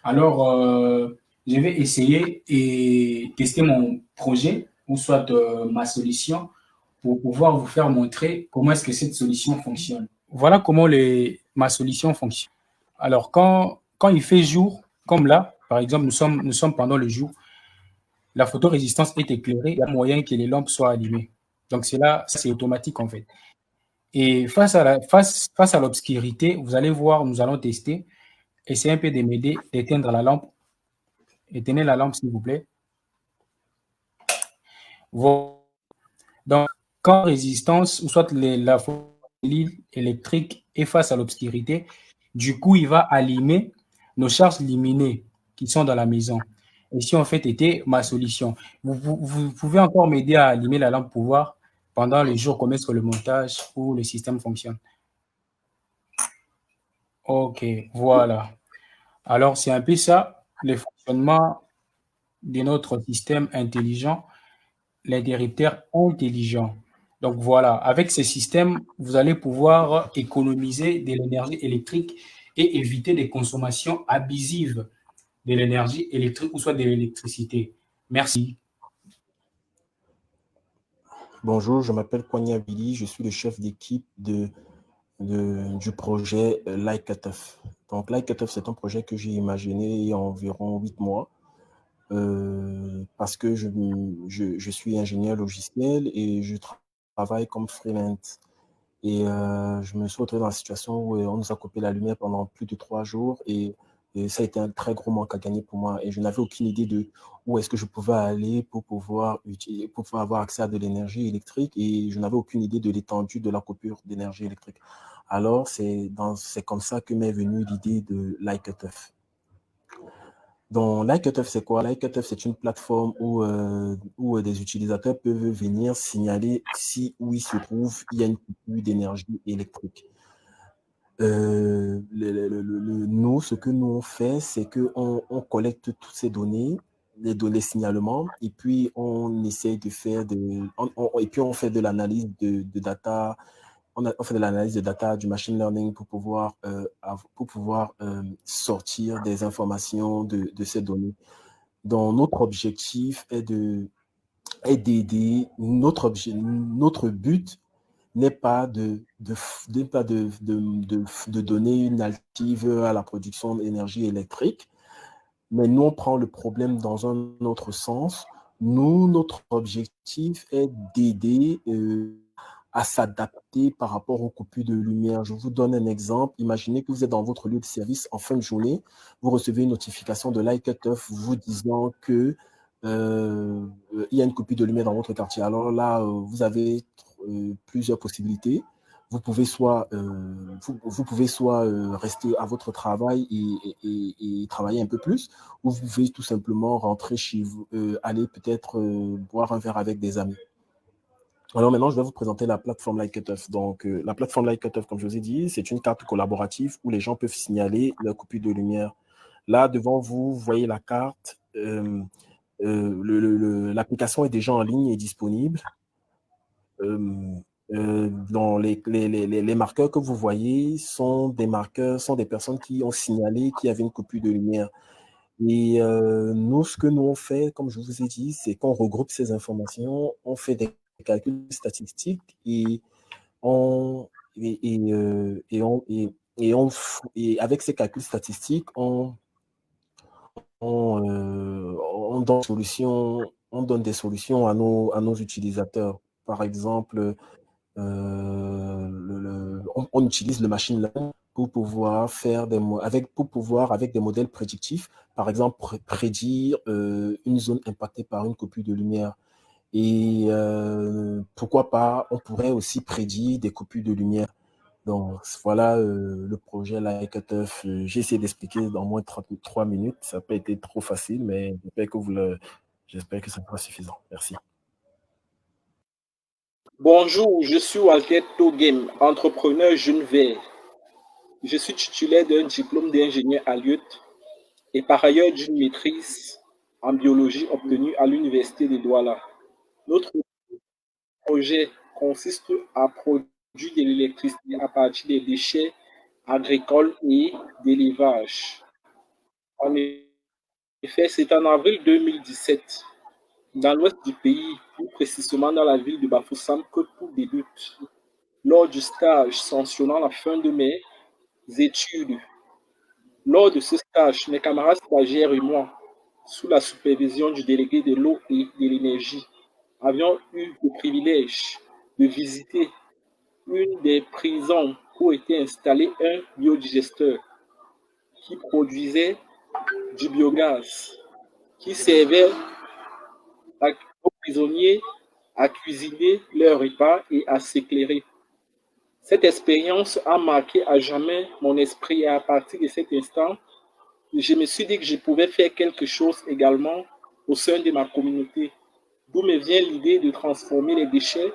[SPEAKER 7] Alors, je vais essayer et tester mon projet ou soit ma solution pour pouvoir vous faire montrer comment est-ce que cette solution fonctionne. Voilà comment ma solution fonctionne. Alors, quand il fait jour, comme là, par exemple, nous sommes pendant le jour, la photorésistance est éclairée, il y a moyen que les lampes soient allumées. Donc, c'est automatique en fait. Et face à l'obscurité, vous allez voir, nous allons tester. Essayez un peu de m'aider d'éteindre la lampe. Éteignez la lampe, s'il vous plaît. Voilà. Donc, quand résistance, ou soit la folie électrique est face à l'obscurité, du coup, il va allumer nos charges lumineuses qui sont dans la maison. Et si en fait était ma solution, vous pouvez encore m'aider à allumer la lampe pour voir pendant les jours comment est-ce que le montage ou le système fonctionne. Ok, voilà. Alors, c'est un peu ça, le fonctionnement de notre système intelligent, l'interrupteur intelligent. Donc, voilà, avec ce système, vous allez pouvoir économiser de l'énergie électrique et éviter des consommations abusives de l'énergie électrique ou soit de l'électricité. Merci.
[SPEAKER 8] Bonjour, je m'appelle Kwanya Billy, je suis le chef d'équipe de du projet Like Cutoff. Donc, Like Cutoff, c'est un projet que j'ai imaginé il y a environ 8 mois parce que je suis ingénieur logiciel et je travaille comme freelance. Et je me suis retrouvé dans la situation où on nous a coupé la lumière pendant plus de 3 jours et ça a été un très gros manque à gagner pour moi. Et je n'avais aucune idée de où est-ce que je pouvais aller pour pouvoir avoir accès à de l'énergie électrique et je n'avais aucune idée de l'étendue de la coupure d'énergie électrique. Alors, c'est comme ça que m'est venue l'idée de Like Cutoff. Donc, Like Cutoff, c'est quoi? Like Cutoff, c'est une plateforme où des utilisateurs peuvent venir signaler si où il se trouve, il y a une coupure d'énergie électrique. Nous, ce que nous on fait, c'est qu'on collecte toutes ces données, les données signalements, et puis on essaie de faire et puis on fait de l'analyse de data. On fait de l'analyse de data, du machine learning pour pouvoir sortir des informations de ces données. Donc, notre objectif est d'aider. Notre but n'est pas de donner une alternative à la production d'énergie électrique, mais nous, on prend le problème dans un autre sens. Nous, notre objectif est d'aider à s'adapter par rapport aux coupures de lumière. Je vous donne un exemple. Imaginez que vous êtes dans votre lieu de service en fin de journée, vous recevez une notification de Like Cutoff vous disant que il y a une coupure de lumière dans votre quartier. Alors là, vous avez plusieurs possibilités. Vous pouvez soit rester à votre travail et travailler un peu plus, ou vous pouvez tout simplement rentrer chez vous, aller peut-être boire un verre avec des amis. Alors maintenant, je vais vous présenter la plateforme Like Cutoff. Donc, la plateforme Like Cutoff, comme je vous ai dit, c'est une carte collaborative où les gens peuvent signaler leur coupure de lumière. Là, devant vous, vous voyez la carte. L'application est déjà en ligne et disponible. Dans les marqueurs que vous voyez sont des personnes qui ont signalé qu'il y avait une coupure de lumière. Et nous, ce que nous on fait, comme je vous ai dit, c'est qu'on regroupe ces informations, on fait des calculs statistiques et avec ces calculs statistiques, on donne des solutions à nos utilisateurs. Par exemple, on utilise le machine learning pour pouvoir avec des modèles prédictifs, par exemple, prédire une zone impactée par une coupure de lumière. Et pourquoi pas, on pourrait aussi prédire des coupures de lumière. Donc, voilà le projet Like Cutoff. J'ai essayé d'expliquer dans moins de 3 minutes. Ça n'a pas été trop facile, mais j'espère que ça sera suffisant. Merci.
[SPEAKER 9] Bonjour, je suis Walter Togem, entrepreneur jeune vert. Je suis titulaire d'un diplôme d'ingénieur à Lyon et par ailleurs d'une maîtrise en biologie obtenue à l'université de Douala. Notre projet consiste à produire de l'électricité à partir des déchets agricoles et d'élevage. En effet, c'est en avril 2017, dans l'ouest du pays, plus précisément dans la ville de Bafoussam, que tout débute. Lors du stage sanctionnant la fin de mes études. Lors de ce stage, mes camarades stagiaires et moi, sous la supervision du délégué de l'eau et de l'énergie, avions eu le privilège de visiter une des prisons où était installé un biodigesteur qui produisait du biogaz, qui servait aux prisonniers à cuisiner leurs repas et à s'éclairer. Cette expérience a marqué à jamais mon esprit et à partir de cet instant, je me suis dit que je pouvais faire quelque chose également au sein de ma communauté, d'où me vient l'idée de transformer les déchets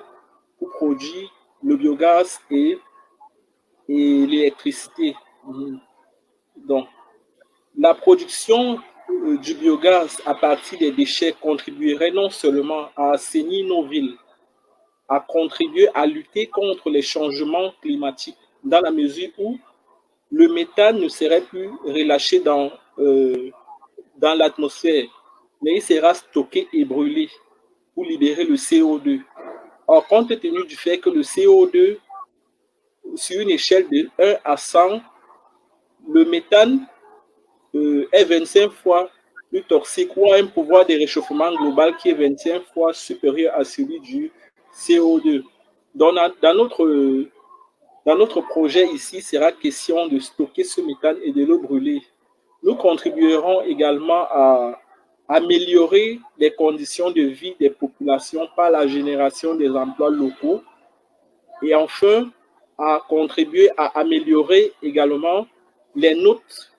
[SPEAKER 9] pour produire le biogaz et l'électricité. Donc, la production du biogaz à partir des déchets contribuerait non seulement à assainir nos villes, à contribuer à lutter contre les changements climatiques, dans la mesure où le méthane ne serait plus relâché dans l'atmosphère, mais il sera stocké et brûlé pour libérer le CO2. Or, compte tenu du fait que le CO2 sur une échelle de 1 à 100, le méthane est 25 fois plus toxique ou a un pouvoir de réchauffement global qui est 25 fois supérieur à celui du CO2. Donc, dans notre projet ici, il sera question de stocker ce méthane et de le brûler. Nous contribuerons également à améliorer les conditions de vie des populations par la génération des emplois locaux et enfin à contribuer à améliorer également les notes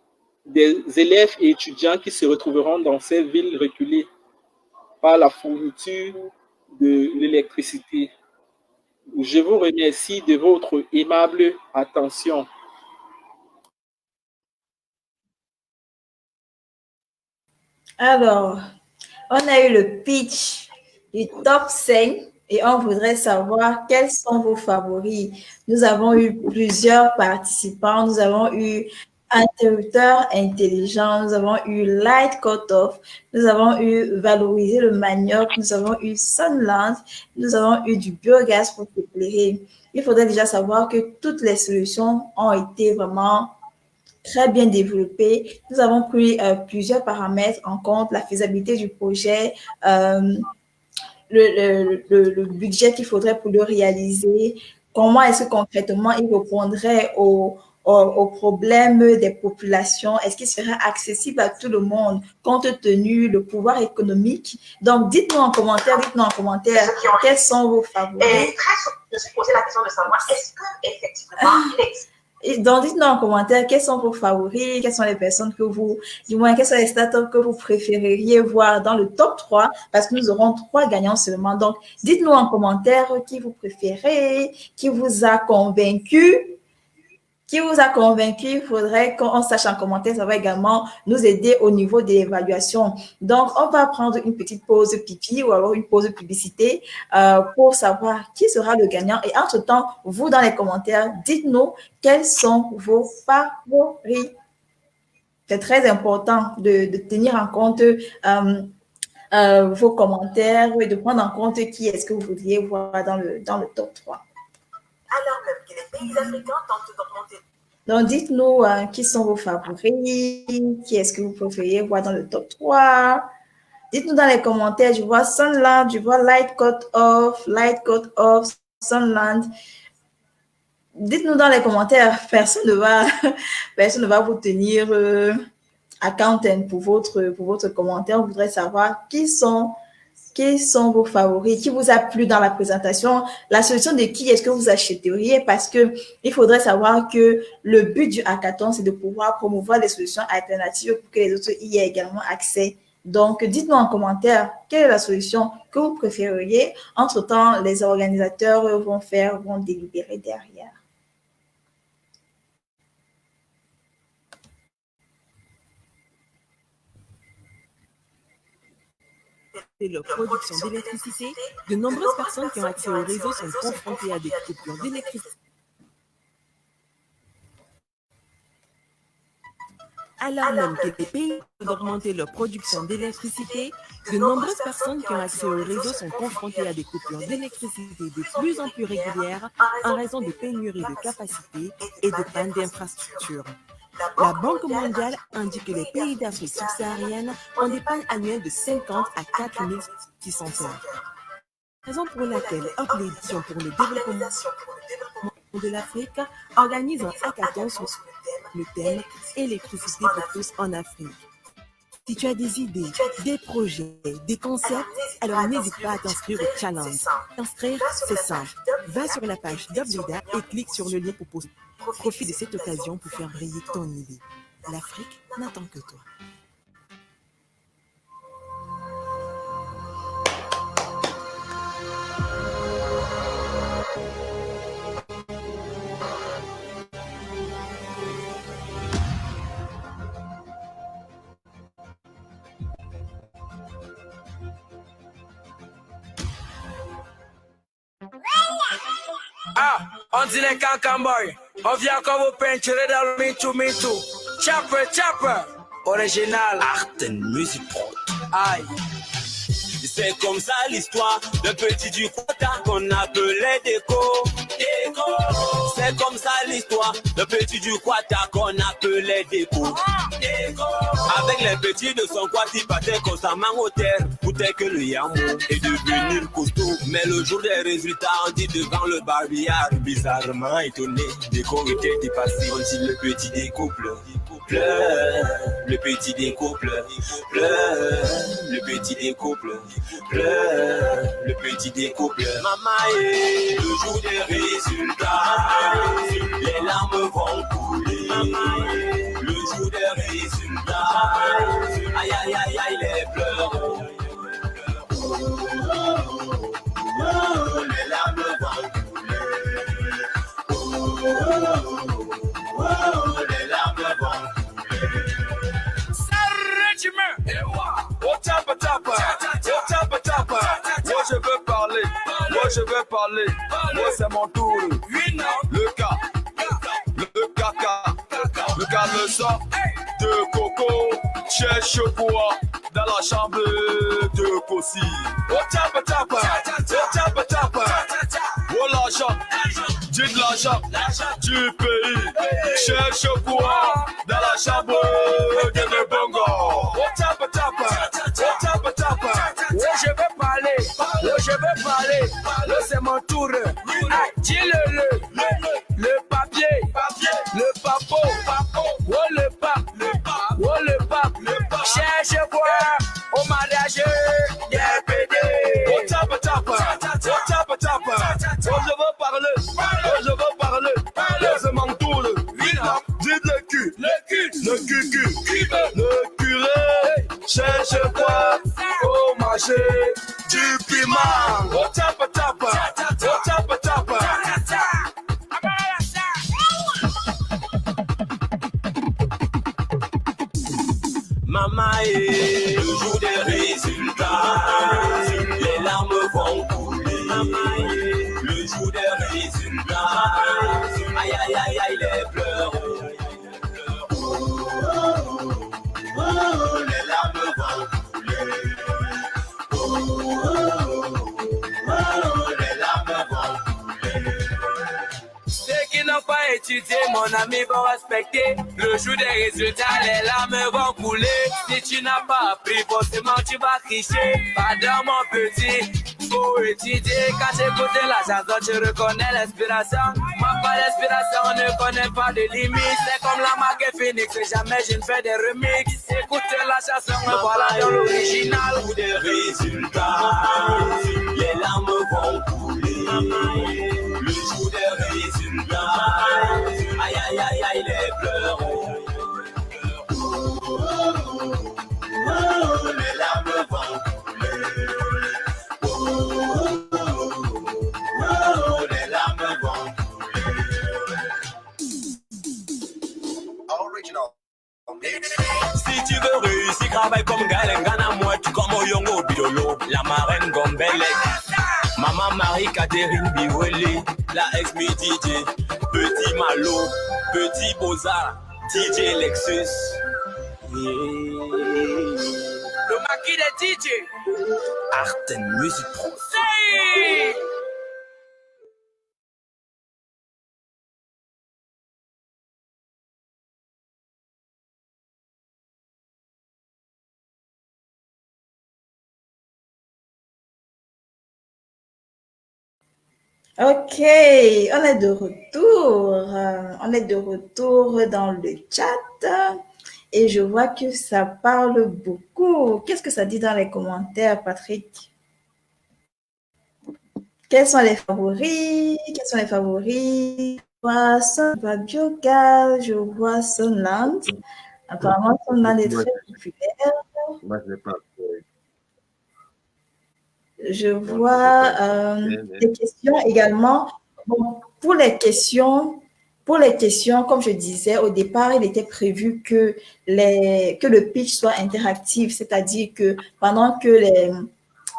[SPEAKER 9] des élèves et étudiants qui se retrouveront dans ces villes reculées par la fourniture de l'électricité. Je vous remercie de votre aimable attention.
[SPEAKER 1] Alors, on a eu le pitch du top 5 et on voudrait savoir quels sont vos favoris. Nous avons eu plusieurs participants. Nous avons eu interrupteur intelligent, nous avons eu light cut-off, nous avons eu valoriser le manioc, nous avons eu Sunland, nous avons eu du biogaz pour s'éclairer. Il faudrait déjà savoir que toutes les solutions ont été vraiment très bien développées. Nous avons pris plusieurs paramètres en compte, la faisabilité du projet, le budget qu'il faudrait pour le réaliser, comment est-ce que concrètement il répondrait aux problèmes des populations, est-ce qu'il serait accessible à tout le monde compte tenu le pouvoir économique. Donc, dites-nous en commentaire, quels sont vos favoris.
[SPEAKER 10] Et très souvent, je me suis posé la question de savoir, est-ce qu'effectivement, il existe.
[SPEAKER 1] Donc, dites-nous en commentaire quels sont vos favoris, quelles sont les personnes que vous, du moins, quelles sont les startups que vous préféreriez voir dans le top 3, parce que nous aurons 3 gagnants seulement. Donc, dites-nous en commentaire qui vous préférez, qui vous a convaincu. Il faudrait qu'on sache en commentaire, ça va également nous aider au niveau de l'évaluation. Donc, on va prendre une petite pause pipi ou alors une pause publicité pour savoir qui sera le gagnant. Et entre-temps, vous, dans les commentaires, dites-nous quels sont vos favoris. C'est très important de tenir en compte vos commentaires et de prendre en compte qui est-ce que vous voudriez voir dans le top 3.
[SPEAKER 10] Alors même que les pays africains tentent d'augmenter.
[SPEAKER 1] Donc, dites-nous qui sont vos favoris, qui est-ce que vous préférez voir dans le top 3. Dites-nous dans les commentaires, je vois Sunland, je vois Light Cut Off, Sunland. Dites-nous dans les commentaires, personne ne va vous tenir accountant pour votre commentaire. On voudrait savoir qui sont vos favoris, qui vous a plu dans la présentation, la solution de qui est-ce que vous achèteriez, parce que il faudrait savoir que le but du hackathon, c'est de pouvoir promouvoir des solutions alternatives pour que les autres y aient également accès. Donc, dites-nous en commentaire quelle est la solution que vous préféreriez. Entre-temps, les organisateurs vont délibérer derrière.
[SPEAKER 11] La production d'électricité, de nombreuses personnes qui ont accès au réseau sont confrontées à des coupures d'électricité. Alors même que les pays ont augmenté leur production d'électricité, de nombreuses personnes qui ont accès au réseau sont confrontées à des coupures d'électricité de plus en plus régulières en raison de pénuries de capacités et de pannes d'infrastructures. La Banque mondiale indique que les pays d'Afrique subsaharienne ont des pannes annuelles de 50 à 4 600 heures. Raison pour laquelle L'édition pour le développement de l'Afrique organise un hackathon sur le thème électricité pour tous en Afrique. Si tu as des idées, des projets, des concepts, alors n'hésite pas à t'inscrire au challenge. T'inscrire, c'est simple. Va sur la page d'Oblida et clique sur le lien pour poster. Profite de cette occasion pour faire briller ton idée. L'Afrique n'attend que toi.
[SPEAKER 12] Ah, on dit les cancamboy. On vient comme vous peinturer dans le Mintu. Chopper. Original. Art and Music Pro. Aïe.
[SPEAKER 13] C'est comme ça l'histoire d'un petit du quota qu'on appelait Déco. C'est comme ça l'histoire d'un petit du quota qu'on appelait Déco. Avec les petits de son quota, il partait constamment au terre. Poutait que le yamou est devenu costaud. Mais le jour des résultats, on dit devant le barbillard, bizarrement étonné, Déco était dépassé. On dit le petit découple. Pleure, le petit découple, pleure, le petit découple, pleure, le petit découple. Maman est le jour des résultats, les larmes vont couler. Le jour des résultats, aïe aïe aïe aïe les pleurs. Les larmes vont couler. Les larmes vont couler. Moi je veux parler, moi c'est mon tour. Le cas, le sang de Coco, cherche quoi dans la chambre de Kossi. Oh l'argent, dis de l'argent du pays, cherche quoi dans la chambre de Bongo. Je veux parler, c'est mon tour. Dis-le, le papier, le papo, oh le pape, cherche voir au mariage des PD. Oh je veux parler, c'est mon tour. Dis le cul, le curé, cherche quoi au marché du piment. Oh tapa. Maman est le jour des résultats, les larmes vont couler. Maman est le jour des résultats, aïe aïe aïe aïe les pleurs. Les larmes vont couler. Les larmes vont couler. Ceux qui n'ont pas étudié, mon ami, vont respecter. Le jour des résultats, les larmes vont couler. Si tu n'as pas appris, forcément tu vas tricher. Pardon mon petit, faut étudier. Quand j'écoute la chanson, tu reconnais l'inspiration. Moi pas l'inspiration, on ne connaît pas de limites. C'est comme la marque Phoenix, jamais je ne fais des remixes. Écoute la chanson, me voilà dans l'original. Le jour des résultats, les larmes vont couler. Le jour des résultats, aïe aïe aïe aïe les pleurs. Les larmes vont couler. Les larmes vont couler. Si tu veux réussir, travaille comme Galengana, moi tu comme Oyongo Biolo, la marraine Gombelek. Maman Marie-Catherine Biwele, la ex-mi-DJ, Petit Malo, Petit Bozar, DJ Lexus. Le maquis des DJ, Art and Music Pro. Say!
[SPEAKER 1] Ok, on est de retour. On est de retour dans le chat et je vois que ça parle beaucoup. Qu'est-ce que ça dit dans les commentaires, Patrick? Quels sont les favoris? Je vois Biogal, je vois Sunland. Apparemment, Sunland est très populaire.
[SPEAKER 2] Moi, je n'ai pas.
[SPEAKER 1] Je vois des questions également. Bon, pour les questions, comme je disais, au départ, il était prévu que le pitch soit interactif, c'est-à-dire que pendant que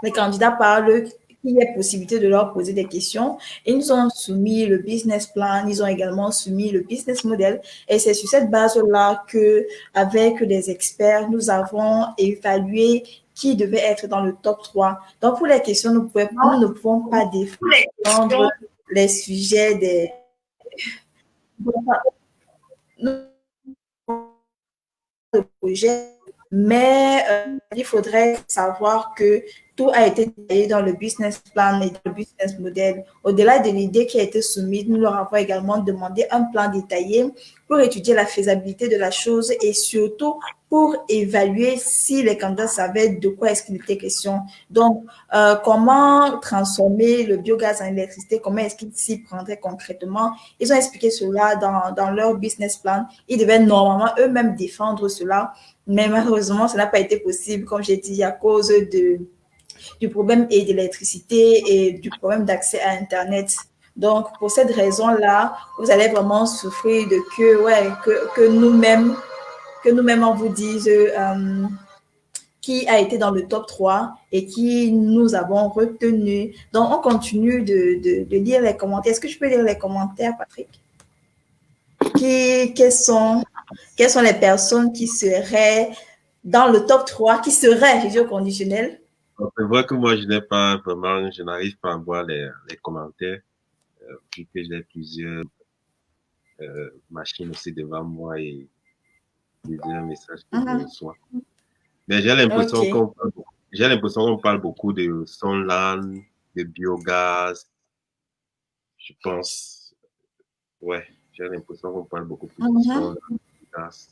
[SPEAKER 1] les candidats parlent, il y a possibilité de leur poser des questions. Ils nous ont soumis le business plan, ils ont également soumis le business model. Et c'est sur cette base-là que, avec des experts, nous avons évalué qui devait être dans le top 3. Donc, pour les questions, nous ne pouvons pas défendre les sujets des... projet, mais il faudrait savoir que tout a été détaillé dans le business plan et dans le business model. Au-delà de l'idée qui a été soumise, nous leur avons également demandé un plan détaillé pour étudier la faisabilité de la chose et surtout pour évaluer si les candidats savaient de quoi est-ce qu'il était question. Donc, comment transformer le biogaz en électricité, comment est-ce qu'ils s'y prendraient concrètement. Ils ont expliqué cela dans leur business plan. Ils devaient normalement eux-mêmes défendre cela, mais malheureusement, ça n'a pas été possible, comme j'ai dit, à cause du problème et de l'électricité et du problème d'accès à Internet. Donc, pour cette raison-là, vous allez vraiment souffrir de que nous-mêmes, on vous dise qui a été dans le top 3 et qui nous avons retenu. Donc, on continue de lire les commentaires. Est-ce que je peux lire les commentaires, Patrick? Quelles sont les personnes qui seraient dans le top 3, qui seraient, je dis au conditionnel?
[SPEAKER 2] C'est vrai que moi, je n'arrive pas à voir les commentaires, vu que j'ai plusieurs machines aussi devant moi et plusieurs messages que je reçois. Mais j'ai l'impression qu'on parle beaucoup de Sunland, de biogaz. Je pense, ouais, j'ai l'impression qu'on parle beaucoup plus de Sunland, biogaz.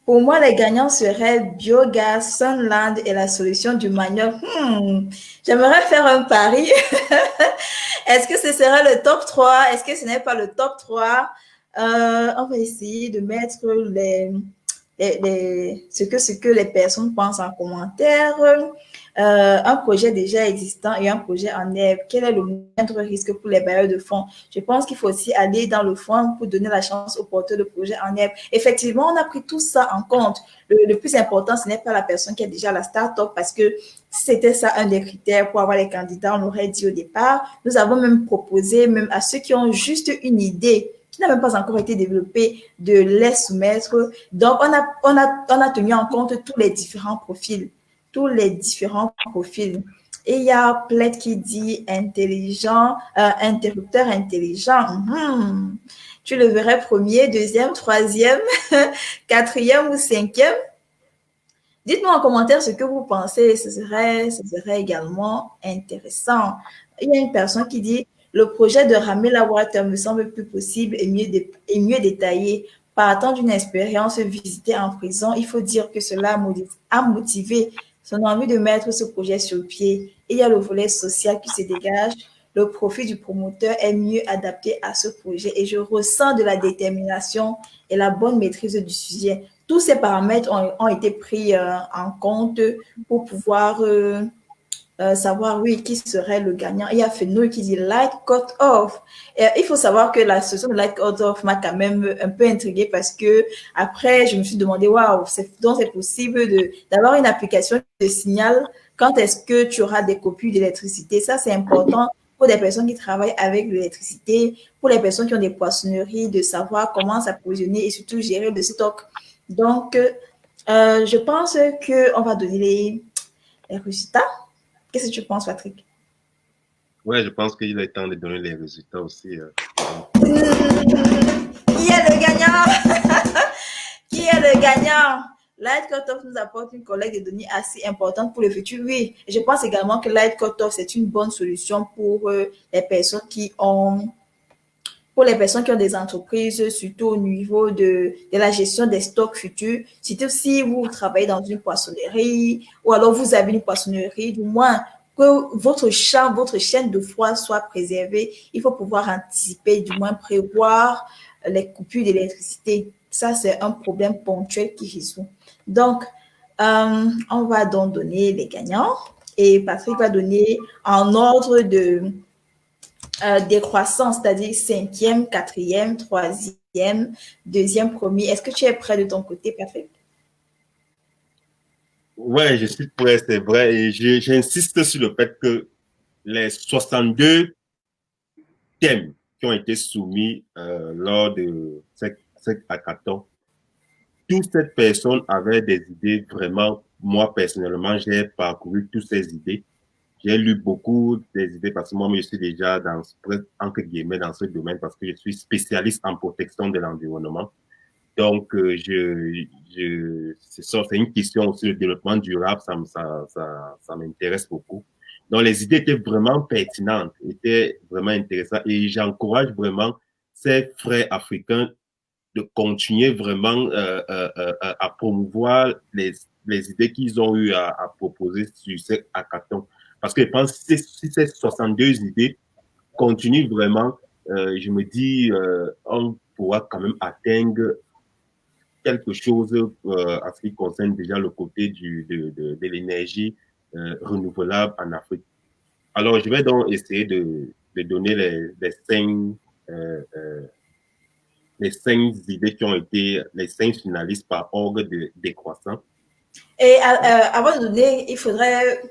[SPEAKER 1] Pour moi, les gagnants seraient biogaz, Sunland et la solution du manioc. J'aimerais faire un pari. Est-ce que ce serait le top 3? Est-ce que ce n'est pas le top 3? On va essayer de mettre ce que les personnes pensent en commentaire. Un projet déjà existant et un projet en œuvre. Quel est le moindre risque pour les bailleurs de fonds? Je pense qu'il faut aussi aller dans le fond pour donner la chance aux porteurs de projets en œuvre. Effectivement, on a pris tout ça en compte. Le plus important, ce n'est pas la personne qui a déjà la start-up, parce que si c'était ça un des critères pour avoir les candidats, on aurait dit au départ. Nous avons même proposé, même à ceux qui ont juste une idée qui n'a même pas encore été développée, de les soumettre. Donc, on a tenu en compte tous les différents profils. Et il y a Pled qui dit intelligent, interrupteur intelligent. Tu le verrais premier, deuxième, troisième, quatrième ou cinquième. Dites-nous en commentaire ce que vous pensez. Ce serait également intéressant. Il y a une personne qui dit le projet de Ramela Water me semble plus possible et mieux détaillé. Partant d'une expérience visitée en prison, il faut dire que cela a motivé son envie de mettre ce projet sur pied. Et il y a le volet social qui se dégage. Le profit du promoteur est mieux adapté à ce projet et je ressens de la détermination et la bonne maîtrise du sujet. Tous ces paramètres ont été pris en compte pour pouvoir savoir, oui, qui serait le gagnant. Il y a Fenouil qui dit light cut off. Il faut savoir que la solution de light cut off m'a quand même un peu intriguée parce que après, je me suis demandé, waouh, donc c'est possible d'avoir une application de signal quand est-ce que tu auras des coupures d'électricité. Ça, c'est important pour des personnes qui travaillent avec l'électricité, pour les personnes qui ont des poissonneries, de savoir comment s'approvisionner et surtout gérer le stock. Donc, je pense qu'on va donner les résultats. Qu'est-ce que tu penses, Patrick?
[SPEAKER 2] Ouais, je pense qu'il est temps de donner les résultats aussi.
[SPEAKER 1] Qui est le gagnant? Qui est le gagnant? Light Cutoff nous apporte une collecte de données assez importante pour le futur. Oui, je pense également que Light Cutoff, c'est une bonne solution pour les personnes qui ont des entreprises, surtout au niveau de la gestion des stocks futurs. Surtout si vous travaillez dans une poissonnerie ou alors vous avez une poissonnerie, du moins que votre chaîne de froid soit préservée. Il faut pouvoir anticiper, du moins prévoir les coupures d'électricité. Ça, c'est un problème ponctuel qui résout. Donc, on va donc donner les gagnants et Patrick va donner en ordre de décroissance, c'est-à-dire 5e, 4e, 3e, 2e, premier. Est-ce que tu es prêt de ton côté, Patrick?
[SPEAKER 2] Ouais, je suis prêt, c'est vrai. Et j'insiste sur le fait que les 62 thèmes qui ont été soumis lors de cette hackathon toutes ces personnes avaient des idées vraiment. Moi, personnellement, j'ai parcouru toutes ces idées. J'ai lu beaucoup des idées parce que moi, je suis déjà entre guillemets, dans ce domaine parce que je suis spécialiste en protection de l'environnement. Donc, c'est une question aussi, le développement durable, ça m'intéresse beaucoup. Donc, les idées étaient vraiment pertinentes, étaient vraiment intéressantes et j'encourage vraiment ces frères africains de continuer vraiment à promouvoir les idées qu'ils ont eu à proposer sur ces hackathons. Parce que je pense que si ces 62 idées continuent vraiment, je me dis, on pourra quand même atteindre quelque chose en ce qui concerne déjà le côté de l'énergie renouvelable en Afrique. Alors, je vais donc essayer de donner les 5 idées qui ont été les 5 finalistes par ordre décroissant.
[SPEAKER 1] Et avant de donner, il faudrait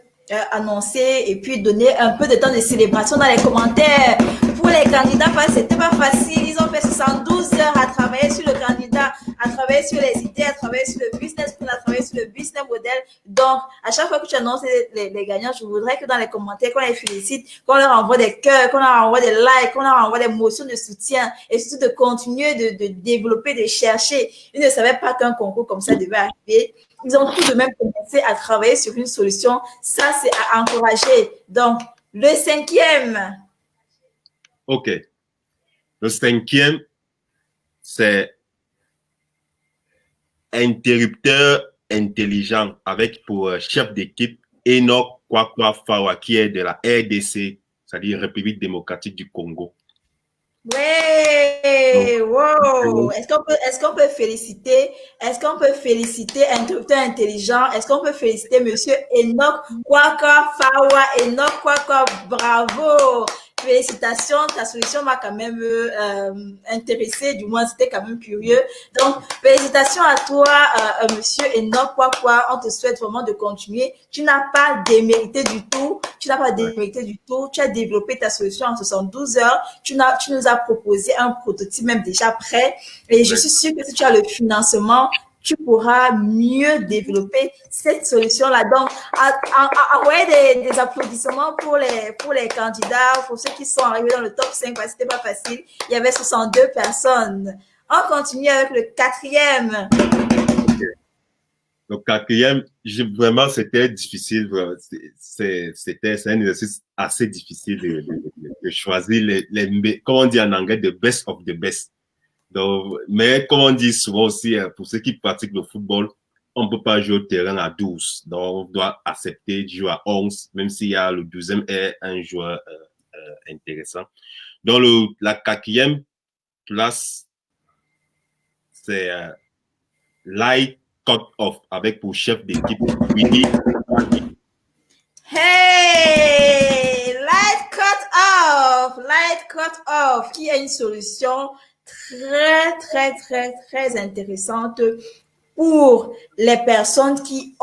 [SPEAKER 1] annoncer et puis donner un peu de temps de célébration dans les commentaires pour les candidats parce que c'était pas facile. Ils ont fait 72 heures à travailler sur le candidat, à travailler sur les idées, à travailler sur le business plan, à travailler sur le business model. Donc, à chaque fois que tu annonces les gagnants, je voudrais que dans les commentaires, qu'on les félicite, qu'on leur envoie des cœurs, qu'on leur envoie des likes, qu'on leur envoie des motions de soutien et surtout de continuer de développer, de chercher. Ils ne savaient pas qu'un concours comme ça devait arriver. Ils ont tout de même commencé à travailler sur une solution. Ça, c'est à encourager. Donc, le 5e.
[SPEAKER 2] OK. Le 5e, c'est interrupteur intelligent avec pour chef d'équipe Enoch Kwakwa Fawa qui est de la RDC, c'est-à-dire République démocratique du Congo.
[SPEAKER 1] Ouais, wow. Est-ce qu'on peut féliciter interrupteur intelligent? Est-ce qu'on peut féliciter monsieur Enoch Kwakwa Fawa? Enoch Kwakwa, bravo. Félicitations, ta solution m'a quand même intéressé, du moins c'était quand même curieux. Donc, félicitations à toi, monsieur Enoch Kwakwa. On te souhaite vraiment de continuer. Tu n'as pas démérité du tout. Tu as développé ta solution en 72 heures. Tu nous as proposé un prototype même déjà prêt. Et je suis sûre que si tu as le financement, tu pourras mieux développer cette solution-là. Donc, envoyez des applaudissements pour les candidats, pour ceux qui sont arrivés dans le top 5, parce que c'était pas facile. Il y avait 62 personnes. On continue avec le 4e.
[SPEAKER 2] Le 4e, vraiment, c'était difficile. C'est un exercice assez difficile de choisir comment on dit en anglais, the best of the best. Donc, mais comme on dit souvent aussi, pour ceux qui pratiquent le football, on ne peut pas jouer au terrain à 12. Donc, on doit accepter de jouer à 11, même s'il y a le 12e est un joueur intéressant. Donc, la 4e place, c'est Light Cut Off avec pour chef d'équipe Willy.
[SPEAKER 1] Hey! Light Cut Off, qui est une solution très intéressante pour les personnes qui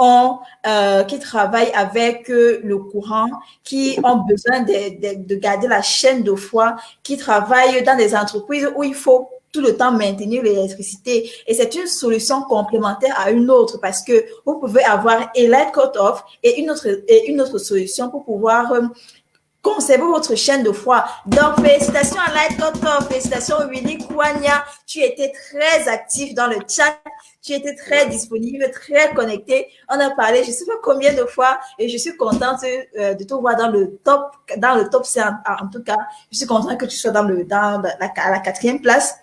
[SPEAKER 1] travaillent avec le courant, qui ont besoin de garder la chaîne de froid, qui travaillent dans des entreprises où il faut tout le temps maintenir l'électricité. Et c'est une solution complémentaire à une autre parce que vous pouvez avoir un light cut-off et une autre solution pour pouvoir conservez votre chaîne de froid. Donc, félicitations à Light Cut-Off, félicitations Willy Kwanya. Tu étais très actif dans le chat. Tu étais très disponible, très connecté. On a parlé, je ne sais pas combien de fois, et je suis contente de te voir dans le top 5 en tout cas. Je suis contente que tu sois à la 4e place.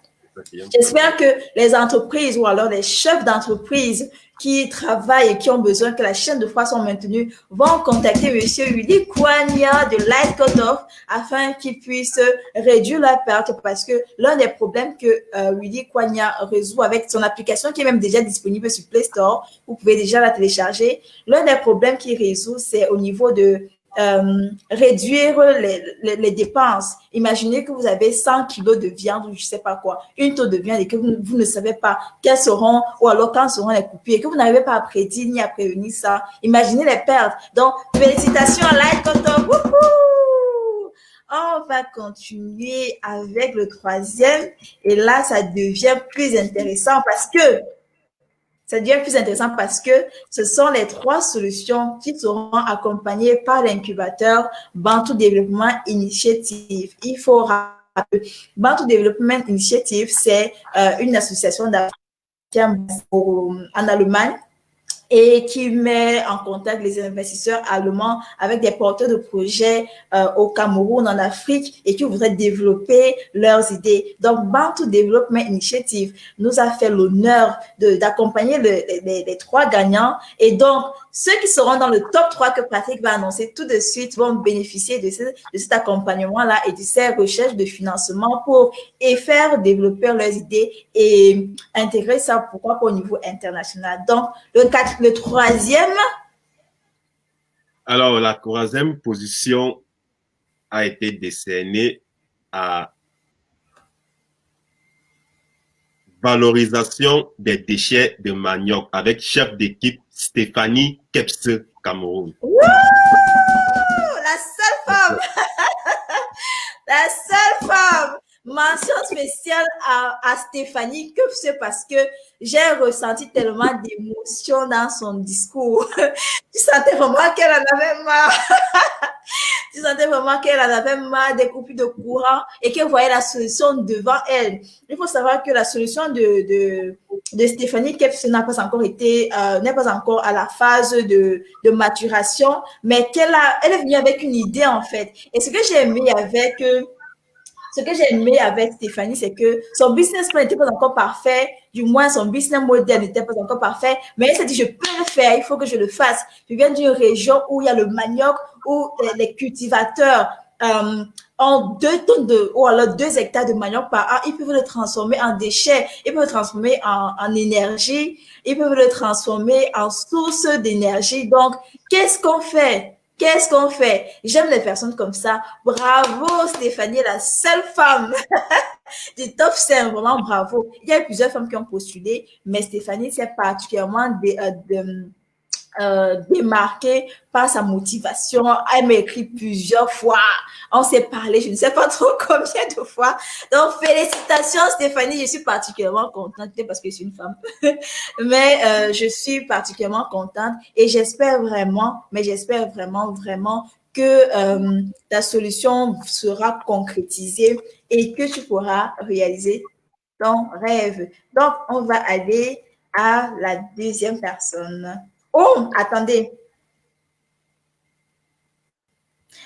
[SPEAKER 1] J'espère que les entreprises ou alors les chefs d'entreprise qui travaillent et qui ont besoin que la chaîne de froid soit maintenue vont contacter monsieur Willy Kwanya de Light Cut-Off afin qu'il puisse réduire la perte parce que l'un des problèmes que Willy Kwanya résout avec son application qui est même déjà disponible sur Play Store, vous pouvez déjà la télécharger. L'un des problèmes qu'il résout, c'est au niveau de réduire les dépenses. Imaginez que vous avez 100 kilos de viande ou je sais pas quoi, une tonne de viande et que vous ne savez pas quelles seront ou alors quand seront les coupures et que vous n'arrivez pas à prédire ni à prévenir ça. Imaginez les pertes. Donc, félicitations à Light Cut-Off. On va continuer avec le 3e et là, ça devient plus intéressant parce que Ça devient plus intéressant parce que ce sont les 3 solutions qui seront accompagnées par l'incubateur Bantu Development Initiative. Il faut rappeler, Bantu Development Initiative, c'est une association d'Africains en Allemagne et qui met en contact les investisseurs allemands avec des porteurs de projets au Cameroun, en Afrique, et qui voudraient développer leurs idées. Donc, Bantu Development Initiative nous a fait l'honneur d'accompagner les 3 gagnants. Et donc, ceux qui seront dans le top 3 que Patrick va annoncer tout de suite vont bénéficier de cet accompagnement-là et de ces recherches de financement pour faire développer leurs idées et intégrer ça, pourquoi pas, au niveau international. Donc, le 3e.
[SPEAKER 2] Alors, la 3e position a été décernée à valorisation des déchets de manioc avec chef d'équipe Stéphanie Kepse, Cameroun.
[SPEAKER 1] Wouh! La seule femme! La seule femme! Mention spéciale à Stéphanie Kepse parce que j'ai ressenti tellement d'émotion dans son discours. Tu sentais vraiment qu'elle en avait marre. Tu sentais vraiment qu'elle en avait marre des coupures de courant et qu'elle voyait la solution devant elle. Il faut savoir que la solution de Stéphanie Kepse n'a pas encore n'est pas encore à la phase de maturation, mais elle est venue avec une idée en fait. Et ce que j'ai aimé avec Stéphanie, c'est que son business plan n'était pas encore parfait, du moins son business model n'était pas encore parfait, mais elle s'est dit, je peux le faire, il faut que je le fasse. Je viens d'une région où il y a le manioc, où les cultivateurs ont 2 tonnes ou alors 2 hectares de manioc par an, ils peuvent le transformer en déchets, ils peuvent le transformer en énergie, ils peuvent le transformer en source d'énergie. Donc, qu'est-ce qu'on fait? Qu'est-ce qu'on fait? J'aime les personnes comme ça. Bravo, Stéphanie, la seule femme du top 5. Vraiment, bravo. Il y a plusieurs femmes qui ont postulé, mais Stéphanie s'est particulièrement démarquée par sa motivation. Elle m'a écrit plusieurs fois. On s'est parlé, je ne sais pas trop combien de fois. Donc, félicitations, Stéphanie. Je suis particulièrement contente, peut-être parce que je suis une femme. Mais je suis particulièrement contente et j'espère vraiment que ta solution sera concrétisée et que tu pourras réaliser ton rêve. Donc, on va aller à la 2e personne. Oh, attendez.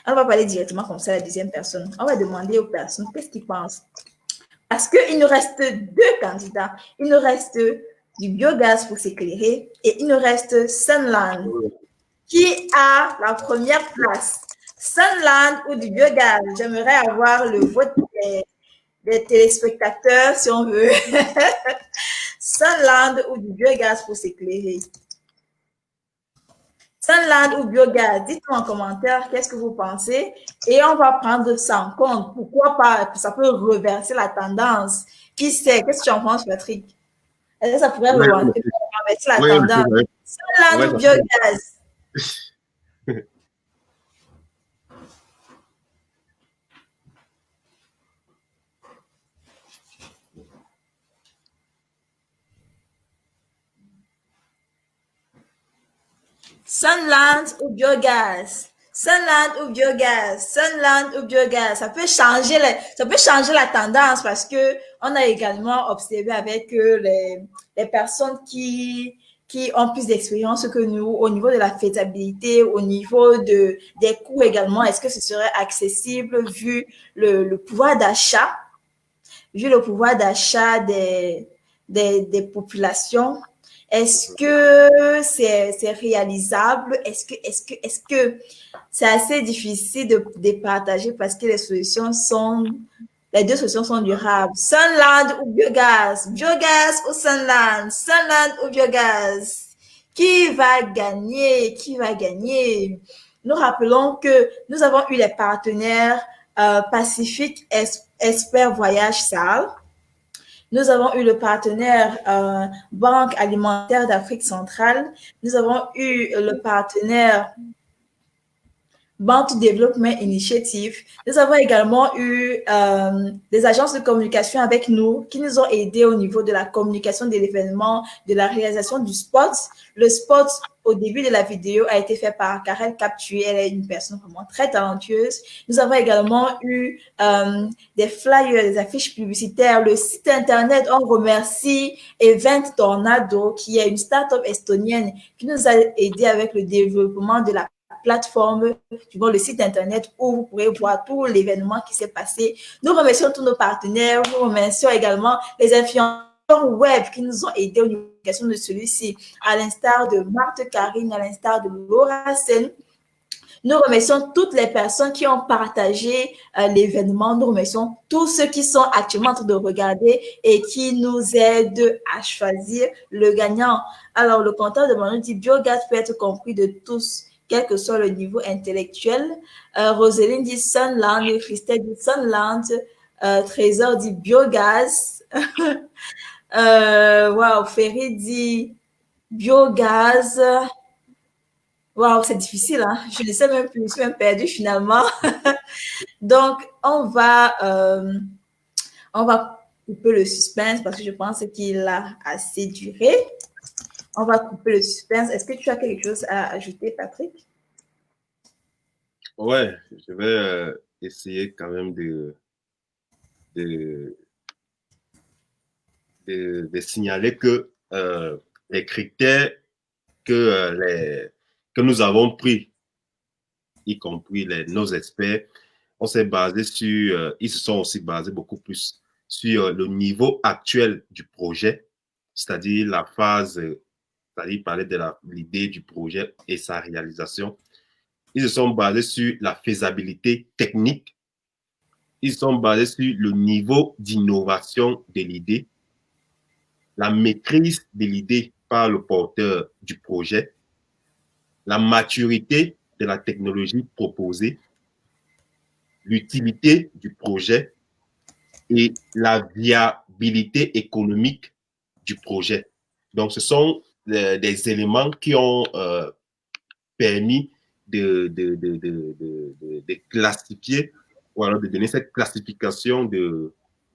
[SPEAKER 1] On va parler directement comme ça à la 2e personne. On va demander aux personnes qu'est-ce qu'ils pensent. Parce qu'il nous reste 2 candidats. Il nous reste du biogaz pour s'éclairer et il nous reste Sunland qui a la première place. Sunland ou du biogaz? J'aimerais avoir le vote des téléspectateurs si on veut. Sunland ou du biogaz pour s'éclairer? Sunland ou biogaz? Dites-moi en commentaire qu'est-ce que vous pensez et on va prendre ça en compte. Pourquoi pas? Ça peut reverser la tendance. Qui sait? Qu'est-ce que tu en penses, Patrick? Est-ce que ça pourrait reverser la tendance? Sunland ou biogaz? Sunland ou biogaz? Sunland ou biogaz? Sunland ou biogaz? Ça peut changer la tendance parce que on a également observé avec les personnes qui ont plus d'expérience que nous au niveau de la faisabilité, au niveau des coûts également. Est-ce que ce serait accessible vu le pouvoir d'achat, des populations? Est-ce que c'est réalisable? Est-ce que c'est assez difficile de partager parce que les 2 solutions sont durables? Sunland ou biogaz? Biogaz ou Sunland? Sunland ou biogaz? Qui va gagner? Qui va gagner? Nous rappelons que nous avons eu les partenaires Pacifique Expert Voyage Sal. Nous avons eu le partenaire Banque alimentaire d'Afrique centrale. Nous avons eu le partenaire Bantu Development Initiative. Nous avons également eu des agences de communication avec nous qui nous ont aidés au niveau de la communication de l'événement, de la réalisation du spot. Le spot, au début de la vidéo, a été fait par Karel Captué. Elle est une personne vraiment très talentueuse. Nous avons également eu des flyers, des affiches publicitaires, le site internet. On remercie Event Tornado, qui est une start-up estonienne qui nous a aidés avec le développement de la plateforme, le site internet où vous pourrez voir tout l'événement qui s'est passé. Nous remercions tous nos partenaires. Nous remercions également les influenceurs web qui nous ont aidés au niveau de celui-ci, à l'instar de Marthe Karine, à l'instar de Laura Sen. Nous remercions toutes les personnes qui ont partagé l'événement. Nous remercions tous ceux qui sont actuellement en train de regarder et qui nous aident à choisir le gagnant. Alors, le compteur de Manu dit « Biogaz peut être compris de tous, quel que soit le niveau intellectuel. » Roseline dit « Sunland », Christelle dit « Sunland », Trésor dit « Biogaz ». Wow, Ferry dit « Biogaz ». Wow, c'est difficile, hein? Je ne sais même plus, je suis même perdue finalement. Donc, on va couper le suspense parce que je pense qu'il a assez duré. On va couper le suspense. Est-ce que tu as quelque chose à ajouter, Patrick?
[SPEAKER 2] Ouais, je vais essayer quand même de signaler que les critères que nous avons pris, y compris nos experts, on s'est basé sur, ils se sont aussi basés beaucoup plus sur le niveau actuel du projet, c'est-à-dire la phase, c'est-à-dire parler de l'idée du projet et sa réalisation. Ils se sont basés sur la faisabilité technique. Ils se sont basés sur le niveau d'innovation de l'idée, la maîtrise de l'idée par le porteur du projet, la maturité de la technologie proposée, l'utilité du projet et la viabilité économique du projet. Donc, ce sont des éléments qui ont permis de classifier ou alors de donner cette classification de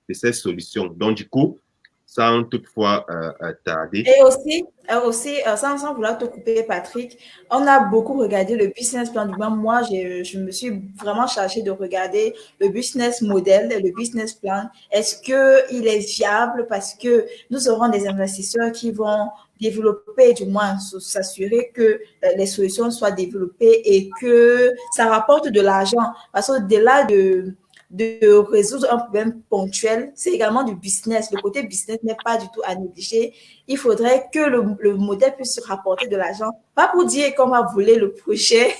[SPEAKER 2] ces solutions. Donc, du coup, sans toutefois tarder.
[SPEAKER 1] Et aussi sans vouloir te couper, Patrick, on a beaucoup regardé le business plan. Moi, je me suis vraiment chargée de regarder le business model, le business plan. Est-ce qu'il est viable? Parce que nous aurons des investisseurs qui vont développer, du moins s'assurer que les solutions soient développées et que ça rapporte de l'argent. Parce qu'au-delà de résoudre un problème ponctuel, c'est également du business. Le côté business n'est pas du tout à négliger. Il faudrait que le modèle puisse rapporter de l'argent. Pas pour dire qu'on va voler le projet,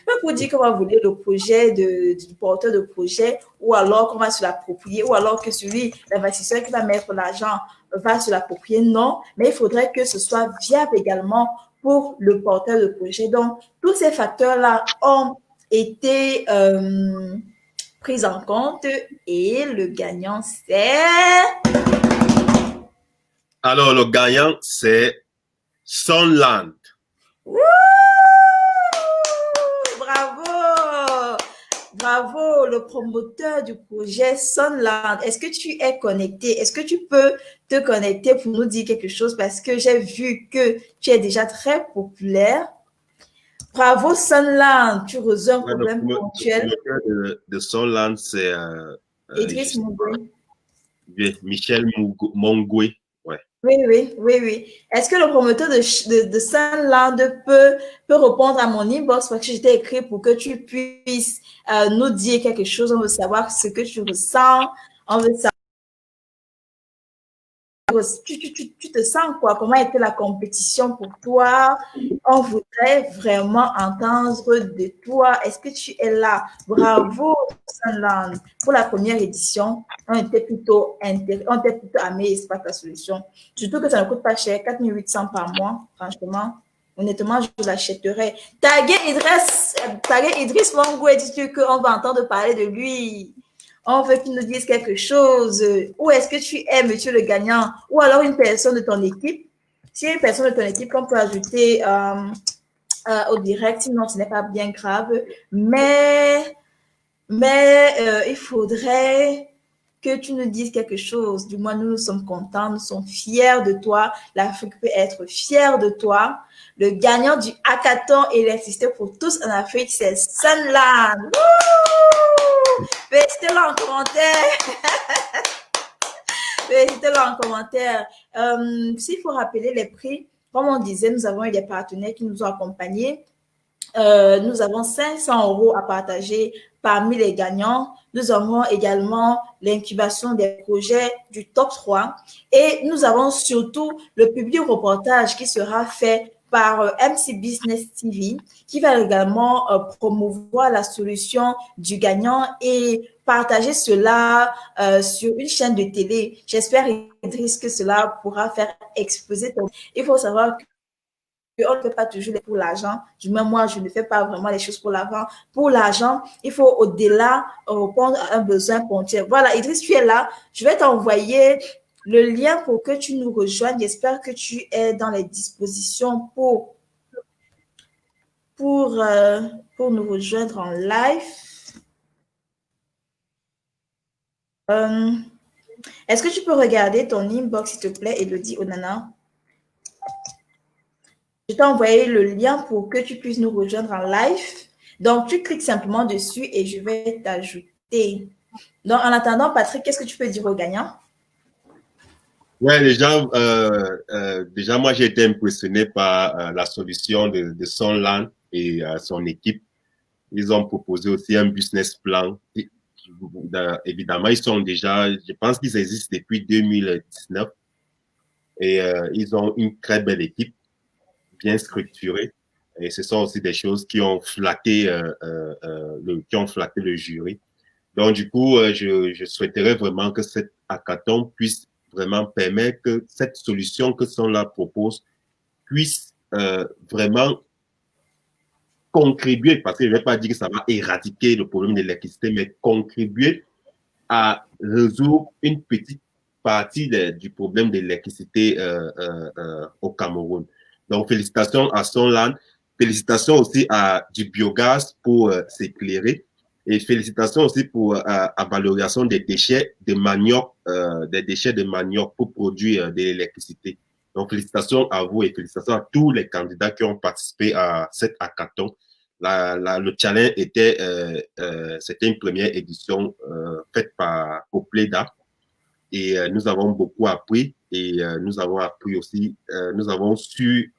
[SPEAKER 1] pas pour dire qu'on va voler le projet du porteur de projet, ou alors qu'on va se l'approprier, ou alors que l'investisseur qui va mettre l'argent va se l'approprier. Non, mais il faudrait que ce soit viable également pour le porteur de projet. Donc, tous ces facteurs-là ont été prise en compte et le gagnant, c'est...
[SPEAKER 2] Alors, le gagnant, c'est Sunland.
[SPEAKER 1] Wouh! Bravo! Bravo, le promoteur du projet Sunland. Est-ce que tu es connecté? Est-ce que tu peux te connecter pour nous dire quelque chose? Parce que j'ai vu que tu es déjà très populaire. Bravo Sunland, tu résous un problème ponctuel.
[SPEAKER 2] De Sunland, c'est
[SPEAKER 1] Idriss Mongwe.
[SPEAKER 2] Michel Mongwe. Ouais.
[SPEAKER 1] Oui. Est-ce que le promoteur de Sunland peut répondre à mon inbox parce que je t'ai écrit pour que tu puisses nous dire quelque chose? On veut savoir ce que tu ressens. On veut savoir. Tu te sens quoi? Comment était la compétition pour toi? On voudrait vraiment entendre de toi. Est-ce que tu es là? Bravo, Sunland. Pour la première édition, on était plutôt aimé, c'est pas ta solution. Surtout que ça ne coûte pas cher, 4 800 par mois, franchement. Honnêtement, je l'achèterais. Taguer Idriss Mongwe, dis-tu qu'on va entendre parler de lui? On veut qu'il nous dise quelque chose. Où est-ce que tu es, monsieur le gagnant? Ou alors une personne de ton équipe. Si une personne de ton équipe, on peut ajouter au direct, sinon ce n'est pas bien grave. Mais il faudrait que tu nous dises quelque chose. Du moins, nous sommes contents, nous sommes fiers de toi. L'Afrique peut être fière de toi. Le gagnant du hackathon électricité pour tous en Afrique, c'est Sunland. Félicitez-le en commentaire. Félicitez-le en commentaire. S'il faut rappeler les prix, comme on disait, nous avons eu des partenaires qui nous ont accompagnés. Nous avons 500 € à partager parmi les gagnants. Nous avons également l'incubation des projets du top 3 et nous avons surtout le public reportage qui sera fait par MC Business TV qui va également promouvoir la solution du gagnant et partager cela sur une chaîne de télé. J'espère, Idriss, que cela pourra faire exploser ton... Il faut savoir que on ne fait pas toujours pour l'argent. Du moins, moi, je ne fais pas vraiment les choses pour l'argent. Pour l'argent, il faut au-delà répondre à un besoin ponctuel. Voilà, Idriss, tu es là. Je vais t'envoyer le lien pour que tu nous rejoignes. J'espère que tu es dans les dispositions pour nous rejoindre en live. Est-ce que tu peux regarder ton inbox, s'il te plaît, Elodie Onana? Je t'ai envoyé le lien pour que tu puisses nous rejoindre en live. Donc, tu cliques simplement dessus et je vais t'ajouter. Donc, en attendant, Patrick, qu'est-ce que tu peux dire aux gagnants?
[SPEAKER 2] Ouais, déjà, moi, j'ai été impressionné par la solution de Sunland et son équipe. Ils ont proposé aussi un business plan. Évidemment, ils sont déjà, je pense qu'ils existent depuis 2019 et ils ont une très belle équipe, bien structurée. Et ce sont aussi des choses qui ont flatté, le jury. Donc, du coup, je souhaiterais vraiment que cet hackathon puisse vraiment permettre que cette solution que Sunland propose puisse vraiment contribuer, parce que je ne vais pas dire que ça va éradiquer le problème de l'électricité, mais contribuer à résoudre une petite partie du problème de l'électricité au Cameroun. Donc, félicitations à Sunland, félicitations aussi à du biogaz pour s'éclairer et félicitations aussi pour la valorisation des déchets de manioc, pour produire de l'électricité. Donc, félicitations à vous et félicitations à tous les candidats qui ont participé à cet hackathon. Le challenge c'était une première édition faite par Opleda et nous avons beaucoup appris et nous avons appris aussi, nous avons su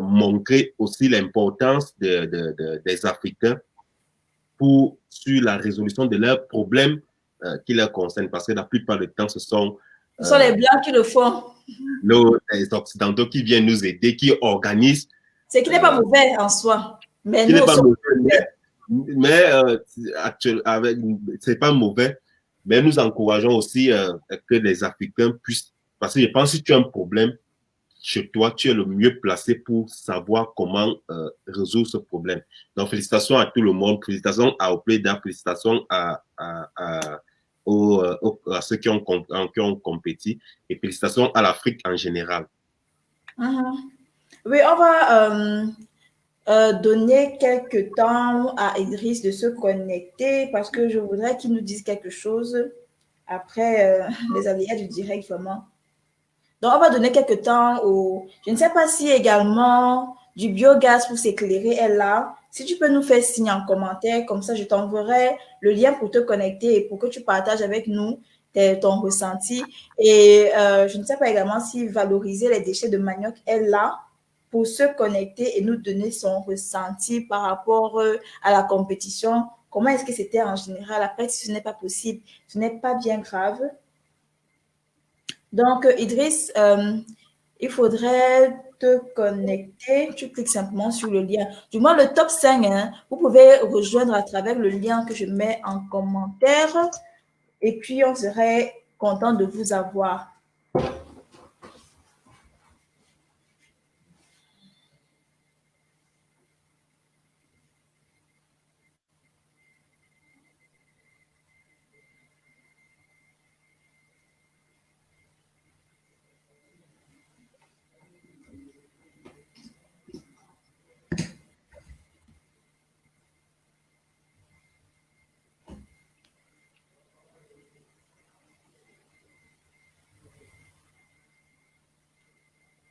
[SPEAKER 2] montrer aussi l'importance des Africains sur la résolution de leurs problèmes qui leur concernent parce que la plupart du temps, ce sont
[SPEAKER 1] les Blancs qui le font.
[SPEAKER 2] Les Occidentaux qui viennent nous aider, qui organisent.
[SPEAKER 1] C'est qui n'est pas mauvais en soi. Mais
[SPEAKER 2] qui n'est pas mauvais, c'est pas mauvais, mais nous encourageons aussi que les Africains puissent, parce que je pense que si tu as un problème chez toi, tu es le mieux placé pour savoir comment résoudre ce problème. Donc, félicitations à tout le monde, félicitations à Opleda, félicitations à ceux qui ont compétit et félicitations à l'Afrique en général.
[SPEAKER 1] Oui, on va donner quelques temps à Idriss de se connecter parce que je voudrais qu'il nous dise quelque chose après les aléas du direct, vraiment. Donc, on va donner quelques temps Je ne sais pas si également du biogaz pour s'éclairer est là. Si tu peux nous faire signe en commentaire, comme ça, je t'enverrai le lien pour te connecter et pour que tu partages avec nous ton ressenti. Et je ne sais pas également si valoriser les déchets de manioc est là pour se connecter et nous donner son ressenti par rapport à la compétition. Comment est-ce que c'était en général? Après, si ce n'est pas possible, ce n'est pas bien grave. Donc, Idriss, il faudrait te connecter. Tu cliques simplement sur le lien. Du moins, le top 5, hein, vous pouvez rejoindre à travers le lien que je mets en commentaire. Et puis, on serait content de vous avoir.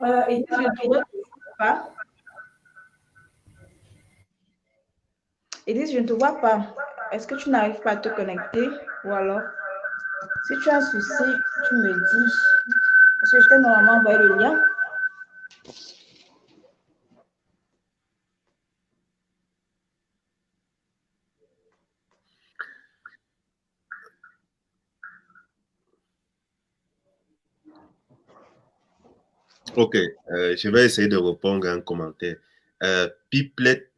[SPEAKER 1] Edith, je ne te vois pas. Edith, je ne te vois pas. Est-ce que tu n'arrives pas à te connecter? Ou alors, si tu as un souci, tu me dis. Parce que je t'ai normalement envoyé le lien.
[SPEAKER 2] Ok, je vais essayer de répondre à un commentaire. Piplet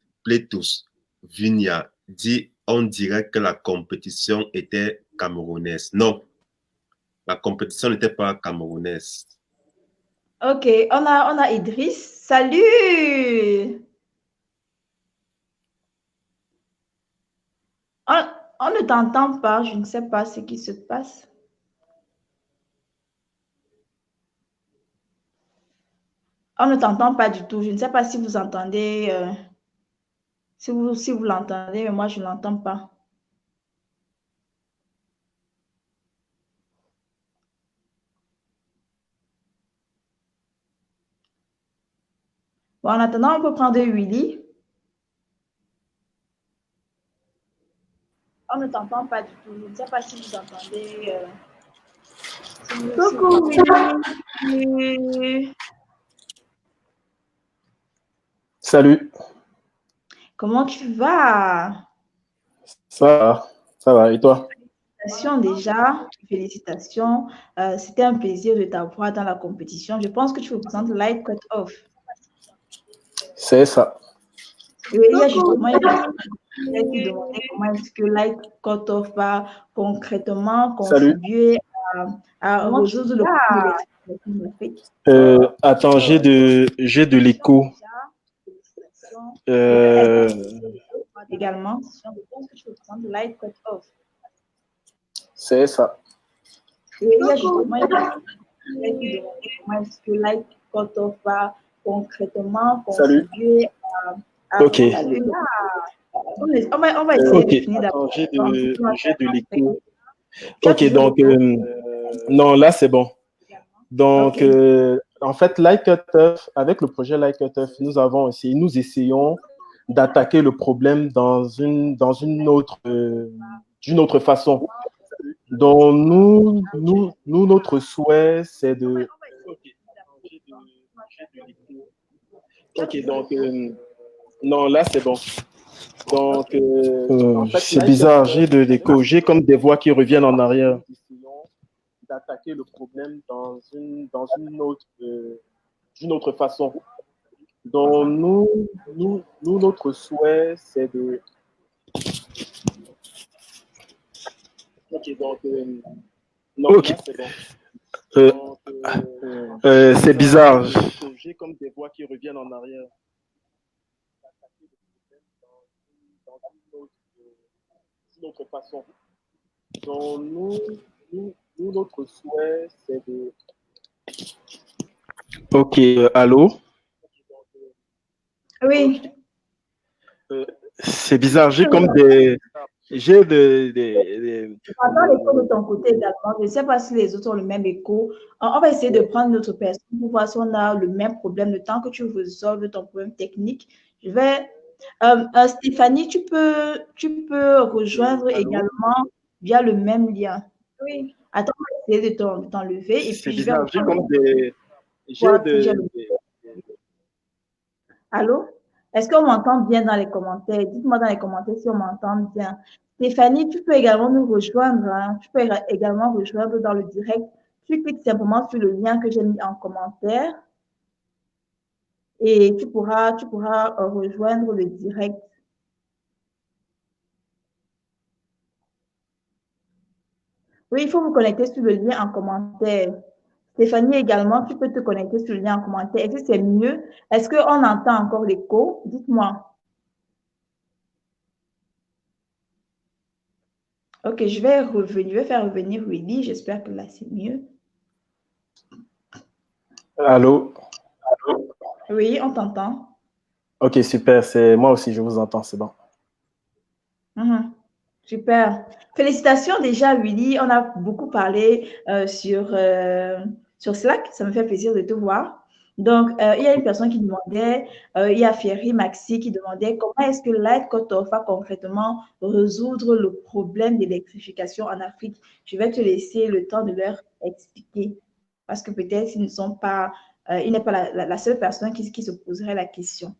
[SPEAKER 2] Vinia dit on dirait que la compétition était camerounaise. Non, la compétition n'était pas camerounaise.
[SPEAKER 1] Ok, on a Idriss. Salut! On ne t'entend pas, je ne sais pas ce qui se passe. On ne t'entend pas du tout. Je ne sais pas si vous entendez, si vous l'entendez, mais moi, je ne l'entends pas. Bon, en attendant, on peut prendre Willy. On ne t'entend pas du tout. Je ne sais pas si vous entendez. Coucou, Willy.
[SPEAKER 8] Salut.
[SPEAKER 1] Comment tu vas?
[SPEAKER 8] Ça va. Et toi?
[SPEAKER 1] Félicitations déjà. Félicitations. C'était un plaisir de t'avoir dans la compétition. Je pense que tu représentes Light Cut Off.
[SPEAKER 8] C'est ça.
[SPEAKER 1] Oui, il y a justement une personne qui demandait comment est-ce que Light Cut Off va concrètement contribuer à résoudre le problème de l'électricité.
[SPEAKER 8] Attends, j'ai de l'écho.
[SPEAKER 1] Également, je pense que tu représentes Light Cut Off.
[SPEAKER 8] C'est ça.
[SPEAKER 1] Oui, il y a justement une personne qui demandait comment est-ce que Light Cut Off va concrètement contribuer à
[SPEAKER 8] Ok.
[SPEAKER 1] On va essayer de finir d'abord.
[SPEAKER 8] J'ai de l'écho. Ok, donc, non, là, c'est bon. Donc, en fait, Light Cut Off, avec le projet Light Cut Off, nous essayons d'attaquer le problème d'une autre façon. Donc, notre souhait, c'est de... Ok, donc, non, là, c'est bon. Donc, en fait, c'est bizarre, j'ai de l'écho, j'ai comme des voix qui reviennent en arrière. D'attaquer le problème d'une autre façon. Donc, notre souhait, c'est de... Ok, donc... non, okay. C'est bon. C'est bizarre. J'ai comme des voix qui reviennent en arrière. D'une autre façon. Donc, notre souhait, c'est de... Ok, allô?
[SPEAKER 1] Oui.
[SPEAKER 8] C'est bizarre, j'ai comme des...
[SPEAKER 1] Tu entends l'écho de ton côté également. Je ne sais pas si les autres ont le même écho. On va essayer de prendre notre personne pour voir si on a le même problème. Le temps que tu résolves ton problème technique, je vais... Stéphanie, tu peux rejoindre également via le même lien. Oui. Attends, on va essayer de t'enlever et puis je vais...
[SPEAKER 8] J'ai comme des...
[SPEAKER 1] Allô? Est-ce qu'on m'entend bien dans les commentaires? Dites-moi dans les commentaires si on m'entend bien. Stéphanie, tu peux également nous rejoindre. Hein? Tu peux également rejoindre dans le direct. Tu cliques simplement sur le lien que j'ai mis en commentaire et tu pourras rejoindre le direct. Oui, il faut vous connecter sur le lien en commentaire. Stéphanie également, tu peux te connecter sur le lien en commentaire. Est-ce que c'est mieux? Est-ce qu'on entend encore l'écho? Dites-moi. Ok, je vais faire revenir Willy. J'espère que là, c'est mieux.
[SPEAKER 8] Allô?
[SPEAKER 1] Oui, on t'entend.
[SPEAKER 8] Ok, super. Moi aussi, je vous entends, c'est bon.
[SPEAKER 1] Super. Félicitations déjà, Willy. On a beaucoup parlé sur Slack. Ça me fait plaisir de te voir. Donc, il y a une personne qui demandait, il y a Ferry Maxi qui demandait comment est-ce que Light Cutoff va concrètement résoudre le problème d'électrification en Afrique. Je vais te laisser le temps de leur expliquer parce que peut-être ils ne sont pas, il n'est pas la seule personne qui se poserait la question.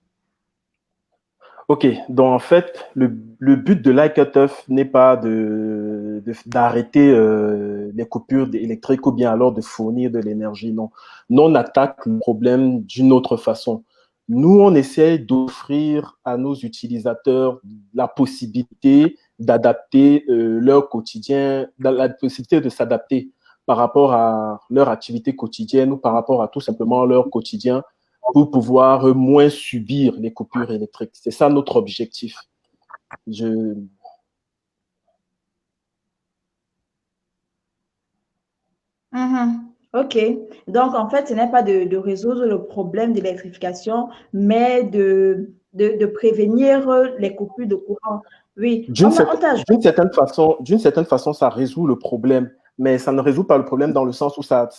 [SPEAKER 8] Ok, donc en fait, le but de l'iCutoff n'est pas d'arrêter les coupures électriques ou bien alors de fournir de l'énergie, non. Nous, on attaque le problème d'une autre façon. Nous, on essaie d'offrir à nos utilisateurs la possibilité d'adapter leur quotidien, la possibilité de s'adapter par rapport à leur activité quotidienne ou par rapport à tout simplement leur quotidien pour pouvoir moins subir les coupures électriques. C'est ça notre objectif.
[SPEAKER 1] OK. Donc, en fait, ce n'est pas de résoudre le problème d'électrification, mais de prévenir les coupures de courant. Oui.
[SPEAKER 8] D'une certaine façon, ça résout le problème, mais ça ne résout pas le problème dans le sens où ça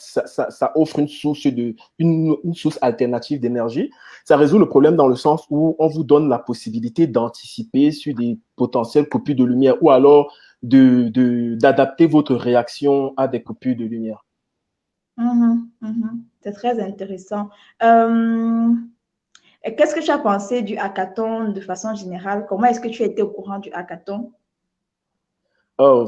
[SPEAKER 8] offre une source alternative d'énergie. Ça résout le problème dans le sens où on vous donne la possibilité d'anticiper sur des potentielles coupures de lumière ou alors d'adapter votre réaction à des coupures de lumière.
[SPEAKER 1] C'est très intéressant. Qu'est-ce que tu as pensé du hackathon de façon générale? Comment est-ce que tu étais au courant du hackathon?
[SPEAKER 8] Oh,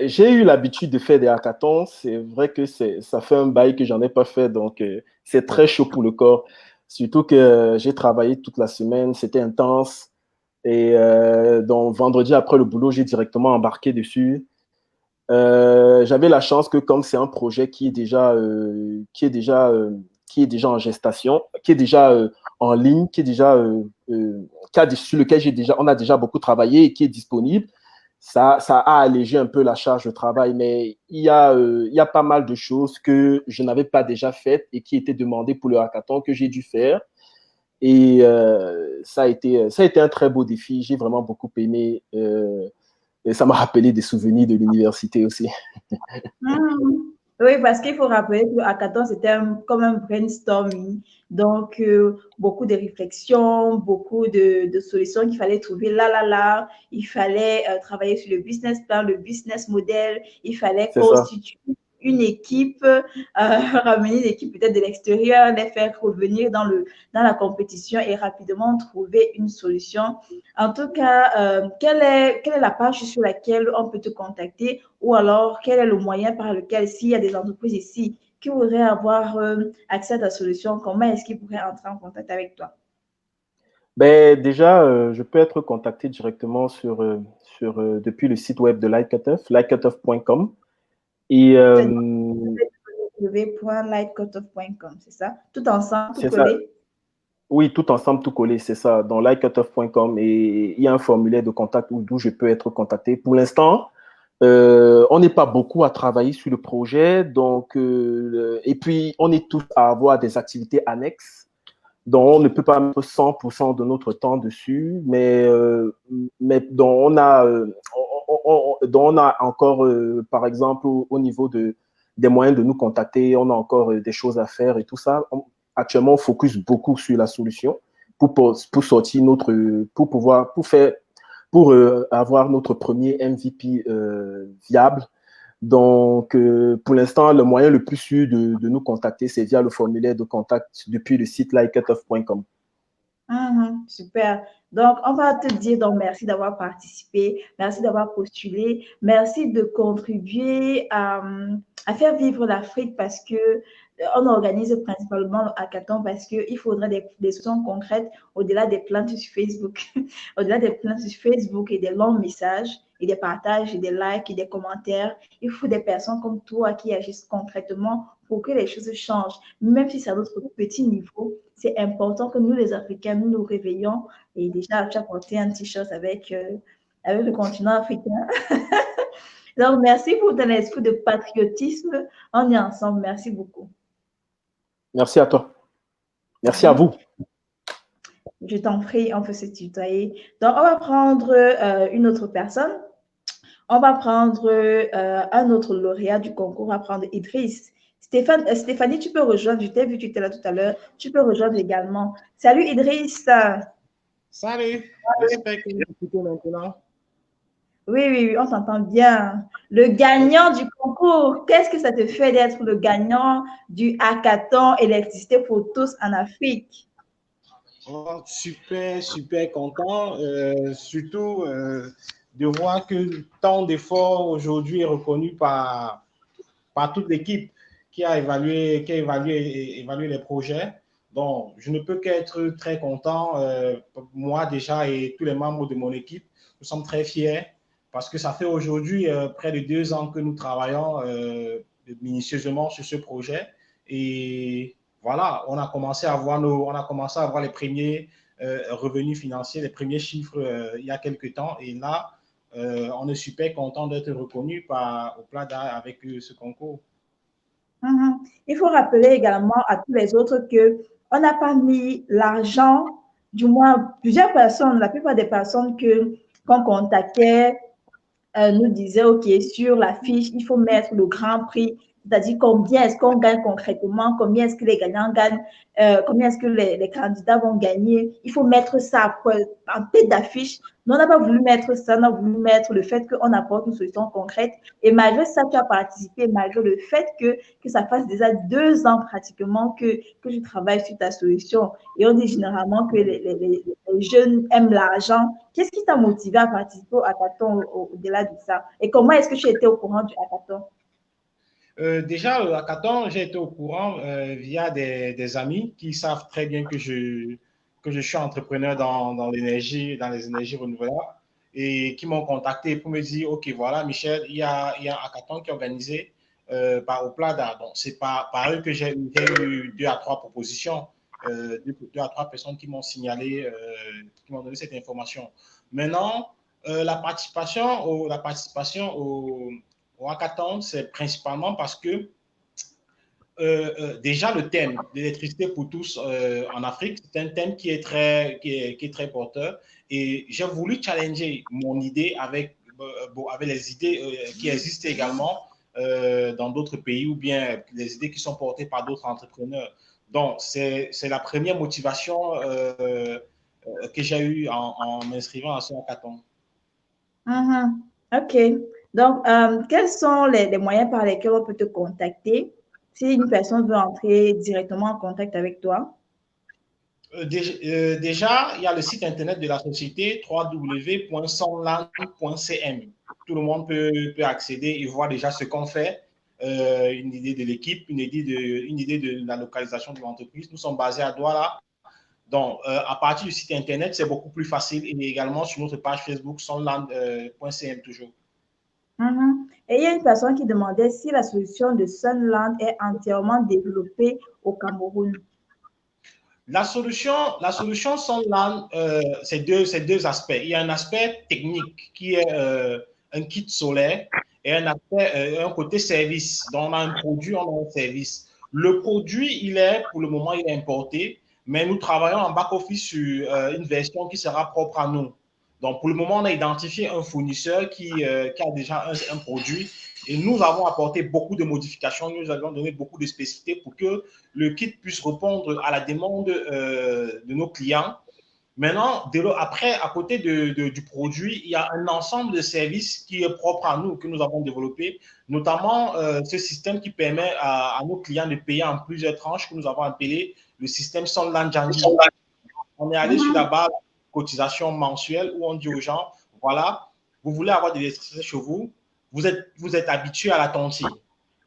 [SPEAKER 8] j'ai eu l'habitude de faire des hackathons. C'est vrai que ça fait un bail que j'en ai pas fait, donc c'est très chaud pour le corps. Surtout que j'ai travaillé toute la semaine, c'était intense. Et donc vendredi après le boulot, j'ai directement embarqué dessus. J'avais la chance que comme c'est un projet qui est déjà en gestation, qui est déjà en ligne, sur lequel on a déjà beaucoup travaillé et qui est disponible, ça a allégé un peu la charge de travail. Mais il y a pas mal de choses que je n'avais pas déjà faites et qui étaient demandées pour le hackathon que j'ai dû faire. Et ça a été un très beau défi. J'ai vraiment beaucoup aimé. Et ça m'a rappelé des souvenirs de l'université aussi.
[SPEAKER 1] Oui, parce qu'il faut rappeler que le hackathon, c'était comme un brainstorming. Donc, beaucoup de réflexions, beaucoup de solutions qu'il fallait trouver là. Il fallait travailler sur le business plan, le business model. Il fallait constituer une équipe, ramener une équipe peut-être de l'extérieur, les faire revenir dans la compétition et rapidement trouver une solution. En tout cas, quelle est la page sur laquelle on peut te contacter ou alors quel est le moyen par lequel, s'il y a des entreprises ici qui voudraient avoir accès à ta solution, comment est-ce qu'ils pourraient entrer en contact avec toi?
[SPEAKER 8] Déjà, je peux être contacté directement depuis le site web de l'iCutoff, lightcutoff.com. Et
[SPEAKER 1] www.lightcutoff.com, c'est ça? Tout ensemble, tout collé?
[SPEAKER 8] Oui, tout ensemble, tout collé, c'est ça, dans lightcutoff.com. Et il y a un formulaire de contact d'où je peux être contacté. Pour l'instant, on n'est pas beaucoup à travailler sur le projet, donc, et puis on est tous à avoir des activités annexes. Donc, on ne peut pas mettre 100% de notre temps dessus, mais dont on a encore, par exemple, au niveau des moyens de nous contacter, on a encore des choses à faire et tout ça. Actuellement, on focus beaucoup sur la solution pour sortir pour avoir notre premier MVP viable. Donc, pour l'instant, le moyen le plus sûr de nous contacter, c'est via le formulaire de contact depuis le site lightcutoff.com.
[SPEAKER 1] Super. Donc, on va te dire donc merci d'avoir participé, merci d'avoir postulé, merci de contribuer à faire vivre l'Afrique parce que on organise principalement le hackathon parce qu'il faudrait des solutions concrètes au-delà des plaintes sur Facebook, au-delà des plaintes sur Facebook et des longs messages et des partages et des likes et des commentaires. Il faut des personnes comme toi qui agissent concrètement pour que les choses changent. Même si c'est à notre petit niveau, c'est important que nous, les Africains, nous nous réveillons. Et déjà, tu as porté un t-shirt avec le continent africain. Donc, merci pour ton esprit de patriotisme. On est ensemble. Merci beaucoup.
[SPEAKER 8] Merci à toi. Merci à vous.
[SPEAKER 1] Je t'en prie, on peut se tutoyer. Donc, on va prendre une autre personne. On va prendre un autre lauréat du concours. On va prendre Idriss. Stéphanie, tu peux rejoindre. Je t'ai vu, tu étais là tout à l'heure. Tu peux rejoindre également. Salut Idriss.
[SPEAKER 6] Salut. J'espère que vous écoutez maintenant.
[SPEAKER 1] Oui, on t'entend bien. Le gagnant du concours, qu'est-ce que ça te fait d'être le gagnant du hackathon électricité pour tous en Afrique?
[SPEAKER 6] Oh, super content. Surtout de voir que tant d'efforts aujourd'hui est reconnu par toute l'équipe qui a évalué les projets. Donc, je ne peux qu'être très content. Moi déjà et tous les membres de mon équipe, nous sommes très fiers parce que ça fait aujourd'hui près de 2 ans que nous travaillons minutieusement sur ce projet. Et voilà, on a commencé à avoir les premiers revenus financiers, les premiers chiffres il y a quelques temps. Et là, on est super content d'être reconnu au Plada avec ce concours.
[SPEAKER 1] Il faut rappeler également à tous les autres qu'on n'a pas mis l'argent, du moins plusieurs personnes, la plupart des personnes qu'on contactait nous disaient, OK, sur la fiche, il faut mettre le grand prix, c'est-à-dire combien est-ce qu'on gagne concrètement, combien est-ce que les gagnants gagnent, combien est-ce que les candidats vont gagner. Il faut mettre ça en tête d'affiche. Nous, on n'a pas voulu mettre ça, on a voulu mettre le fait qu'on apporte une solution concrète. Et malgré ça, tu as participé, malgré le fait que ça fasse déjà 2 ans pratiquement que je travaille sur ta solution. Et on dit généralement que les jeunes aiment l'argent. Qu'est-ce qui t'a motivé à participer au hackathon au-delà de ça? Et comment est-ce que tu étais au courant du hackathon?
[SPEAKER 6] Déjà, le hackathon, j'ai été au courant via des amis qui savent très bien que je suis entrepreneur dans les énergies renouvelables et qui m'ont contacté pour me dire, OK, voilà, Michel, il y a un hackathon qui est organisé par Oplada. Donc, c'est par eux que j'ai eu 2 à 3 propositions, 2 à 3 personnes qui m'ont signalé, qui m'ont donné cette information. Maintenant, la participation au hackathon, c'est principalement parce que déjà le thème d'électricité pour tous en Afrique, c'est un thème qui est très porteur et j'ai voulu challenger mon idée avec les idées qui existent également dans d'autres pays ou bien les idées qui sont portées par d'autres entrepreneurs. Donc, c'est la première motivation que j'ai eue en m'inscrivant à ce hackathon.
[SPEAKER 1] OK. Donc, quels sont les moyens par lesquels on peut te contacter si une personne veut entrer directement en contact avec toi?
[SPEAKER 6] Déjà, il y a le site internet de la société www.sonland.cm. Tout le monde peut accéder et voir déjà ce qu'on fait, une idée de l'équipe, une idée de la localisation de l'entreprise. Nous sommes basés à Douala. Donc, à partir du site internet, c'est beaucoup plus facile et également sur notre page Facebook, sonland.cm toujours.
[SPEAKER 1] Et il y a une personne qui demandait si la solution de Sunland est entièrement développée au Cameroun.
[SPEAKER 6] La solution Sunland, c'est deux aspects. Il y a un aspect technique qui est un kit solaire et un côté service. Donc, on a un produit, on a un service. Le produit, pour le moment, il est importé, mais nous travaillons en back-office sur une version qui sera propre à nous. Donc, pour le moment, on a identifié un fournisseur qui a déjà un produit et nous avons apporté beaucoup de modifications. Nous avons donné beaucoup de spécificités pour que le kit puisse répondre à la demande de nos clients. Maintenant, après, à côté du produit, il y a un ensemble de services qui est propre à nous, que nous avons développé, notamment ce système qui permet à nos clients de payer en plusieurs tranches que nous avons appelé le système Sunland Jangi. On est allé sur la base cotisation mensuelle où on dit aux gens, voilà, vous voulez avoir de l'électricité chez vous, vous êtes habitué à la tontine.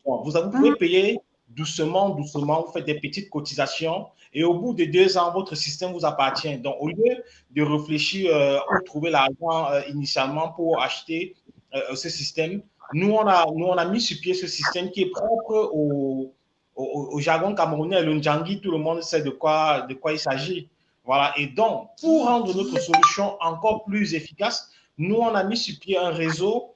[SPEAKER 6] Bon, vous pouvez payer doucement, vous faites des petites cotisations et au bout de 2 ans, votre système vous appartient. Donc, au lieu de réfléchir où trouver l'argent initialement pour acheter ce système, nous, on a mis sur pied ce système qui est propre au jargon camerounais, le Ndjangi, tout le monde sait de quoi il s'agit. Voilà. Et donc, pour rendre notre solution encore plus efficace, nous, on a mis sur pied un réseau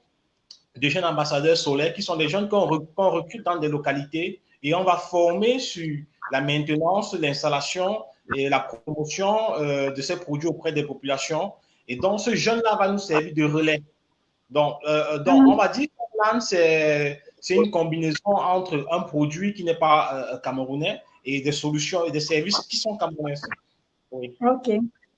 [SPEAKER 6] de jeunes ambassadeurs solaires qui sont des jeunes qu'on recrute dans des localités et on va former sur la maintenance, l'installation et la promotion de ces produits auprès des populations. Et donc, ce jeune-là va nous servir de relais. Donc on va dire que c'est c'est une combinaison entre un produit qui n'est pas camerounais et des solutions et des services qui sont camerounais. Oui.
[SPEAKER 1] Ok.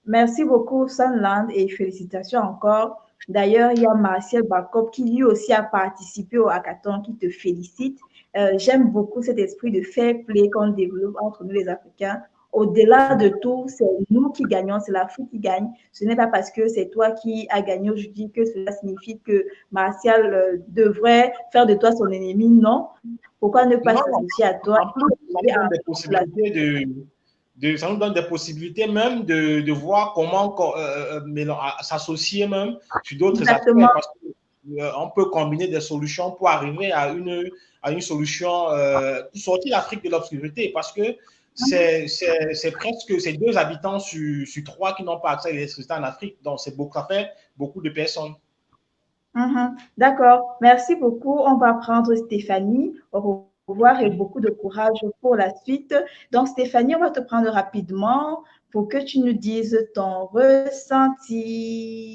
[SPEAKER 1] Merci beaucoup, Sunland, et félicitations encore. D'ailleurs, il y a Martial Bakop qui lui aussi a participé au hackathon, qui te félicite. J'aime beaucoup cet esprit de fair play qu'on développe entre nous les Africains. Au-delà de tout, c'est nous qui gagnons, c'est l'Afrique qui gagne. Ce n'est pas parce que c'est toi qui as gagné aujourd'hui que cela signifie que Martial devrait faire de toi son ennemi. Non. Pourquoi ne pas s'associer à toi?
[SPEAKER 6] En plus, ça nous donne des possibilités ça nous donne des possibilités même de voir comment s'associer même sur d'autres aspects. Parce qu'on peut combiner des solutions pour arriver à une solution pour sortir l'Afrique de l'obscurité. Parce que c'est presque 2 habitants sur 3 qui n'ont pas accès à l'électricité en Afrique. Donc, ça fait beaucoup de personnes.
[SPEAKER 1] D'accord. Merci beaucoup. On va prendre Stéphanie. Au revoir et beaucoup de courage pour la suite. Donc, Stéphanie, on va te prendre rapidement pour que tu nous dises ton ressenti.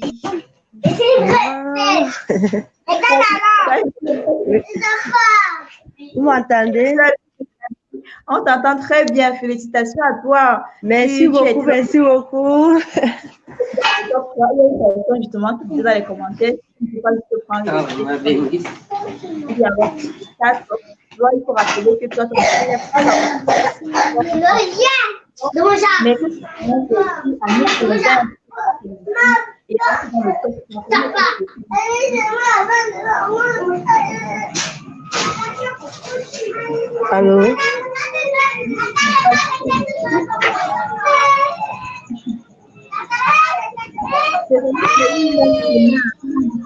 [SPEAKER 5] Vous m'entendez?
[SPEAKER 1] On t'entend très bien. Félicitations à toi.
[SPEAKER 5] Merci beaucoup, merci beaucoup.
[SPEAKER 1] Il y a une personne justement qui disait dans les commentaires, il faut rappeler que toi, tu
[SPEAKER 5] Allô?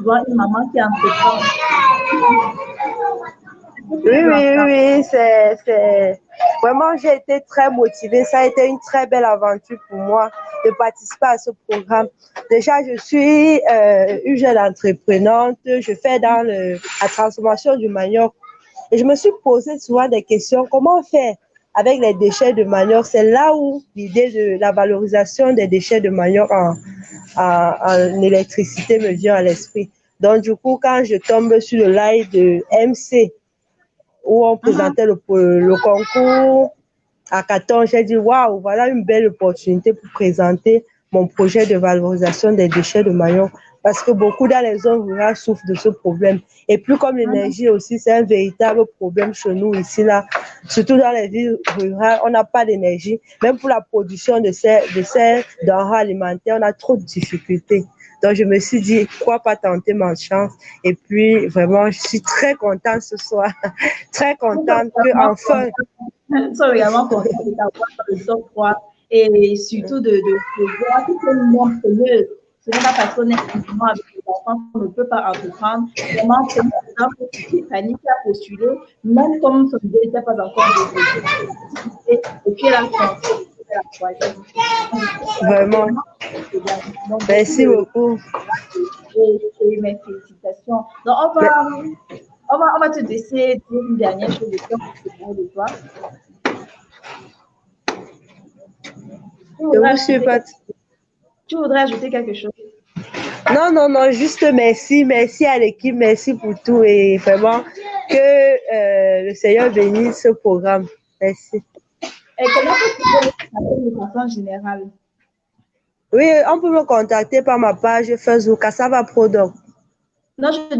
[SPEAKER 1] Une maman qui est en
[SPEAKER 5] Oui, c'est vraiment, j'ai été très motivée. Ça a été une très belle aventure pour moi de participer à ce programme. Déjà, je suis une jeune entreprenante. Je fais dans la transformation du manioc. Et je me suis posé souvent des questions. Comment faire avec les déchets de manioc? C'est là où l'idée de la valorisation des déchets de manioc en électricité me vient à l'esprit. Donc, du coup, quand je tombe sur le live de MC, où on présentait le concours hackathon, j'ai dit, waouh, voilà une belle opportunité pour présenter mon projet de valorisation des déchets de manioc. Parce que beaucoup dans les zones rurales souffrent de ce problème. Et plus comme l'énergie aussi, c'est un véritable problème chez nous ici, là. Surtout dans les villes rurales, on n'a pas d'énergie. Même pour la production de ces denrées alimentaires, on a trop de difficultés. Donc, je me suis dit, pourquoi pas tenter ma chance? Et puis, vraiment, je suis très contente ce soir. Très contente qu'enfin...
[SPEAKER 1] Nous sommes également contents de t'avoir dans le top 3 et surtout de voir que c'est une monde sérieux. Ce n'est pas parce qu'on est simplement avec les enfants qu'on ne peut pas entreprendre. Vraiment, c'est un exemple pour Stéphanie qui a postulé, même comme son idée n'était pas encore développée. Et puis, elle a la troisième.
[SPEAKER 5] Vraiment. Merci beaucoup.
[SPEAKER 1] Et mes félicitations. Donc, on va te laisser dire une dernière chose de toi. Tu voudrais ajouter quelque chose?
[SPEAKER 5] Non, juste merci à l'équipe, merci pour tout et vraiment que le Seigneur bénisse ce programme. Merci.
[SPEAKER 1] Et comment tu peux de façon générale?
[SPEAKER 5] Oui, on peut me contacter par ma page Facebook Cassava Product.
[SPEAKER 1] Non, je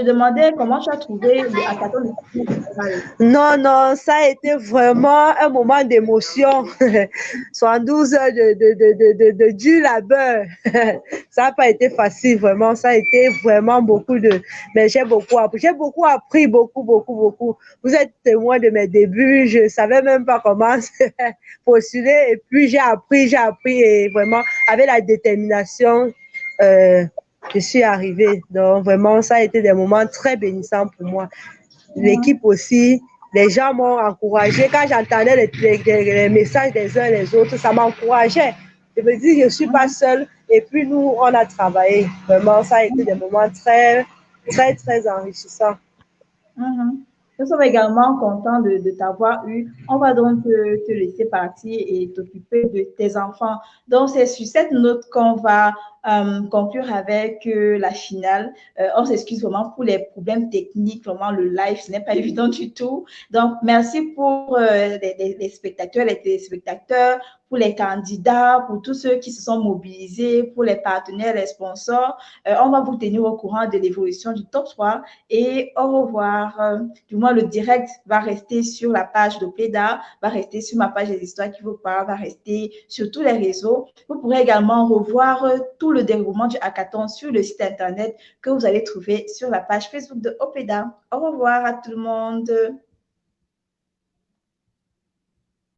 [SPEAKER 1] demandais comment tu as trouvé le hackathon de général.
[SPEAKER 5] Non, ça a été vraiment un moment d'émotion. 72 heures de dur labeur. Ça n'a pas été facile, vraiment. Ça a été vraiment beaucoup de... Mais j'ai beaucoup appris, beaucoup. Vous êtes témoin de mes débuts. Je ne savais même pas comment postuler. Et puis, j'ai appris et vraiment, avec la détermination... je suis arrivée. Donc, vraiment, ça a été des moments très bénissants pour moi. L'équipe aussi, les gens m'ont encouragé. Quand j'entendais les messages des uns et des autres, ça m'encourageait. Je me dis, je ne suis pas seule. Et puis, nous, on a travaillé. Vraiment, ça a été des moments très, très, très enrichissants.
[SPEAKER 1] Nous sommes également contents de t'avoir eu. On va donc te laisser partir et t'occuper de tes enfants. Donc, c'est sur cette note qu'on va conclure avec la finale. On s'excuse vraiment pour les problèmes techniques. Vraiment, le live, ce n'est pas évident du tout. Donc, merci pour les spectateurs, les téléspectateurs, pour les candidats, pour tous ceux qui se sont mobilisés, pour les partenaires, les sponsors. On va vous tenir au courant de l'évolution du top 3 et au revoir. Du moins, le direct va rester sur la page de Pleda, va rester sur ma page des histoires qui vous parlent, va rester sur tous les réseaux. Vous pourrez également revoir tout le déroulement du hackathon sur le site internet que vous allez trouver sur la page Facebook de Opeda. Au revoir à tout le monde.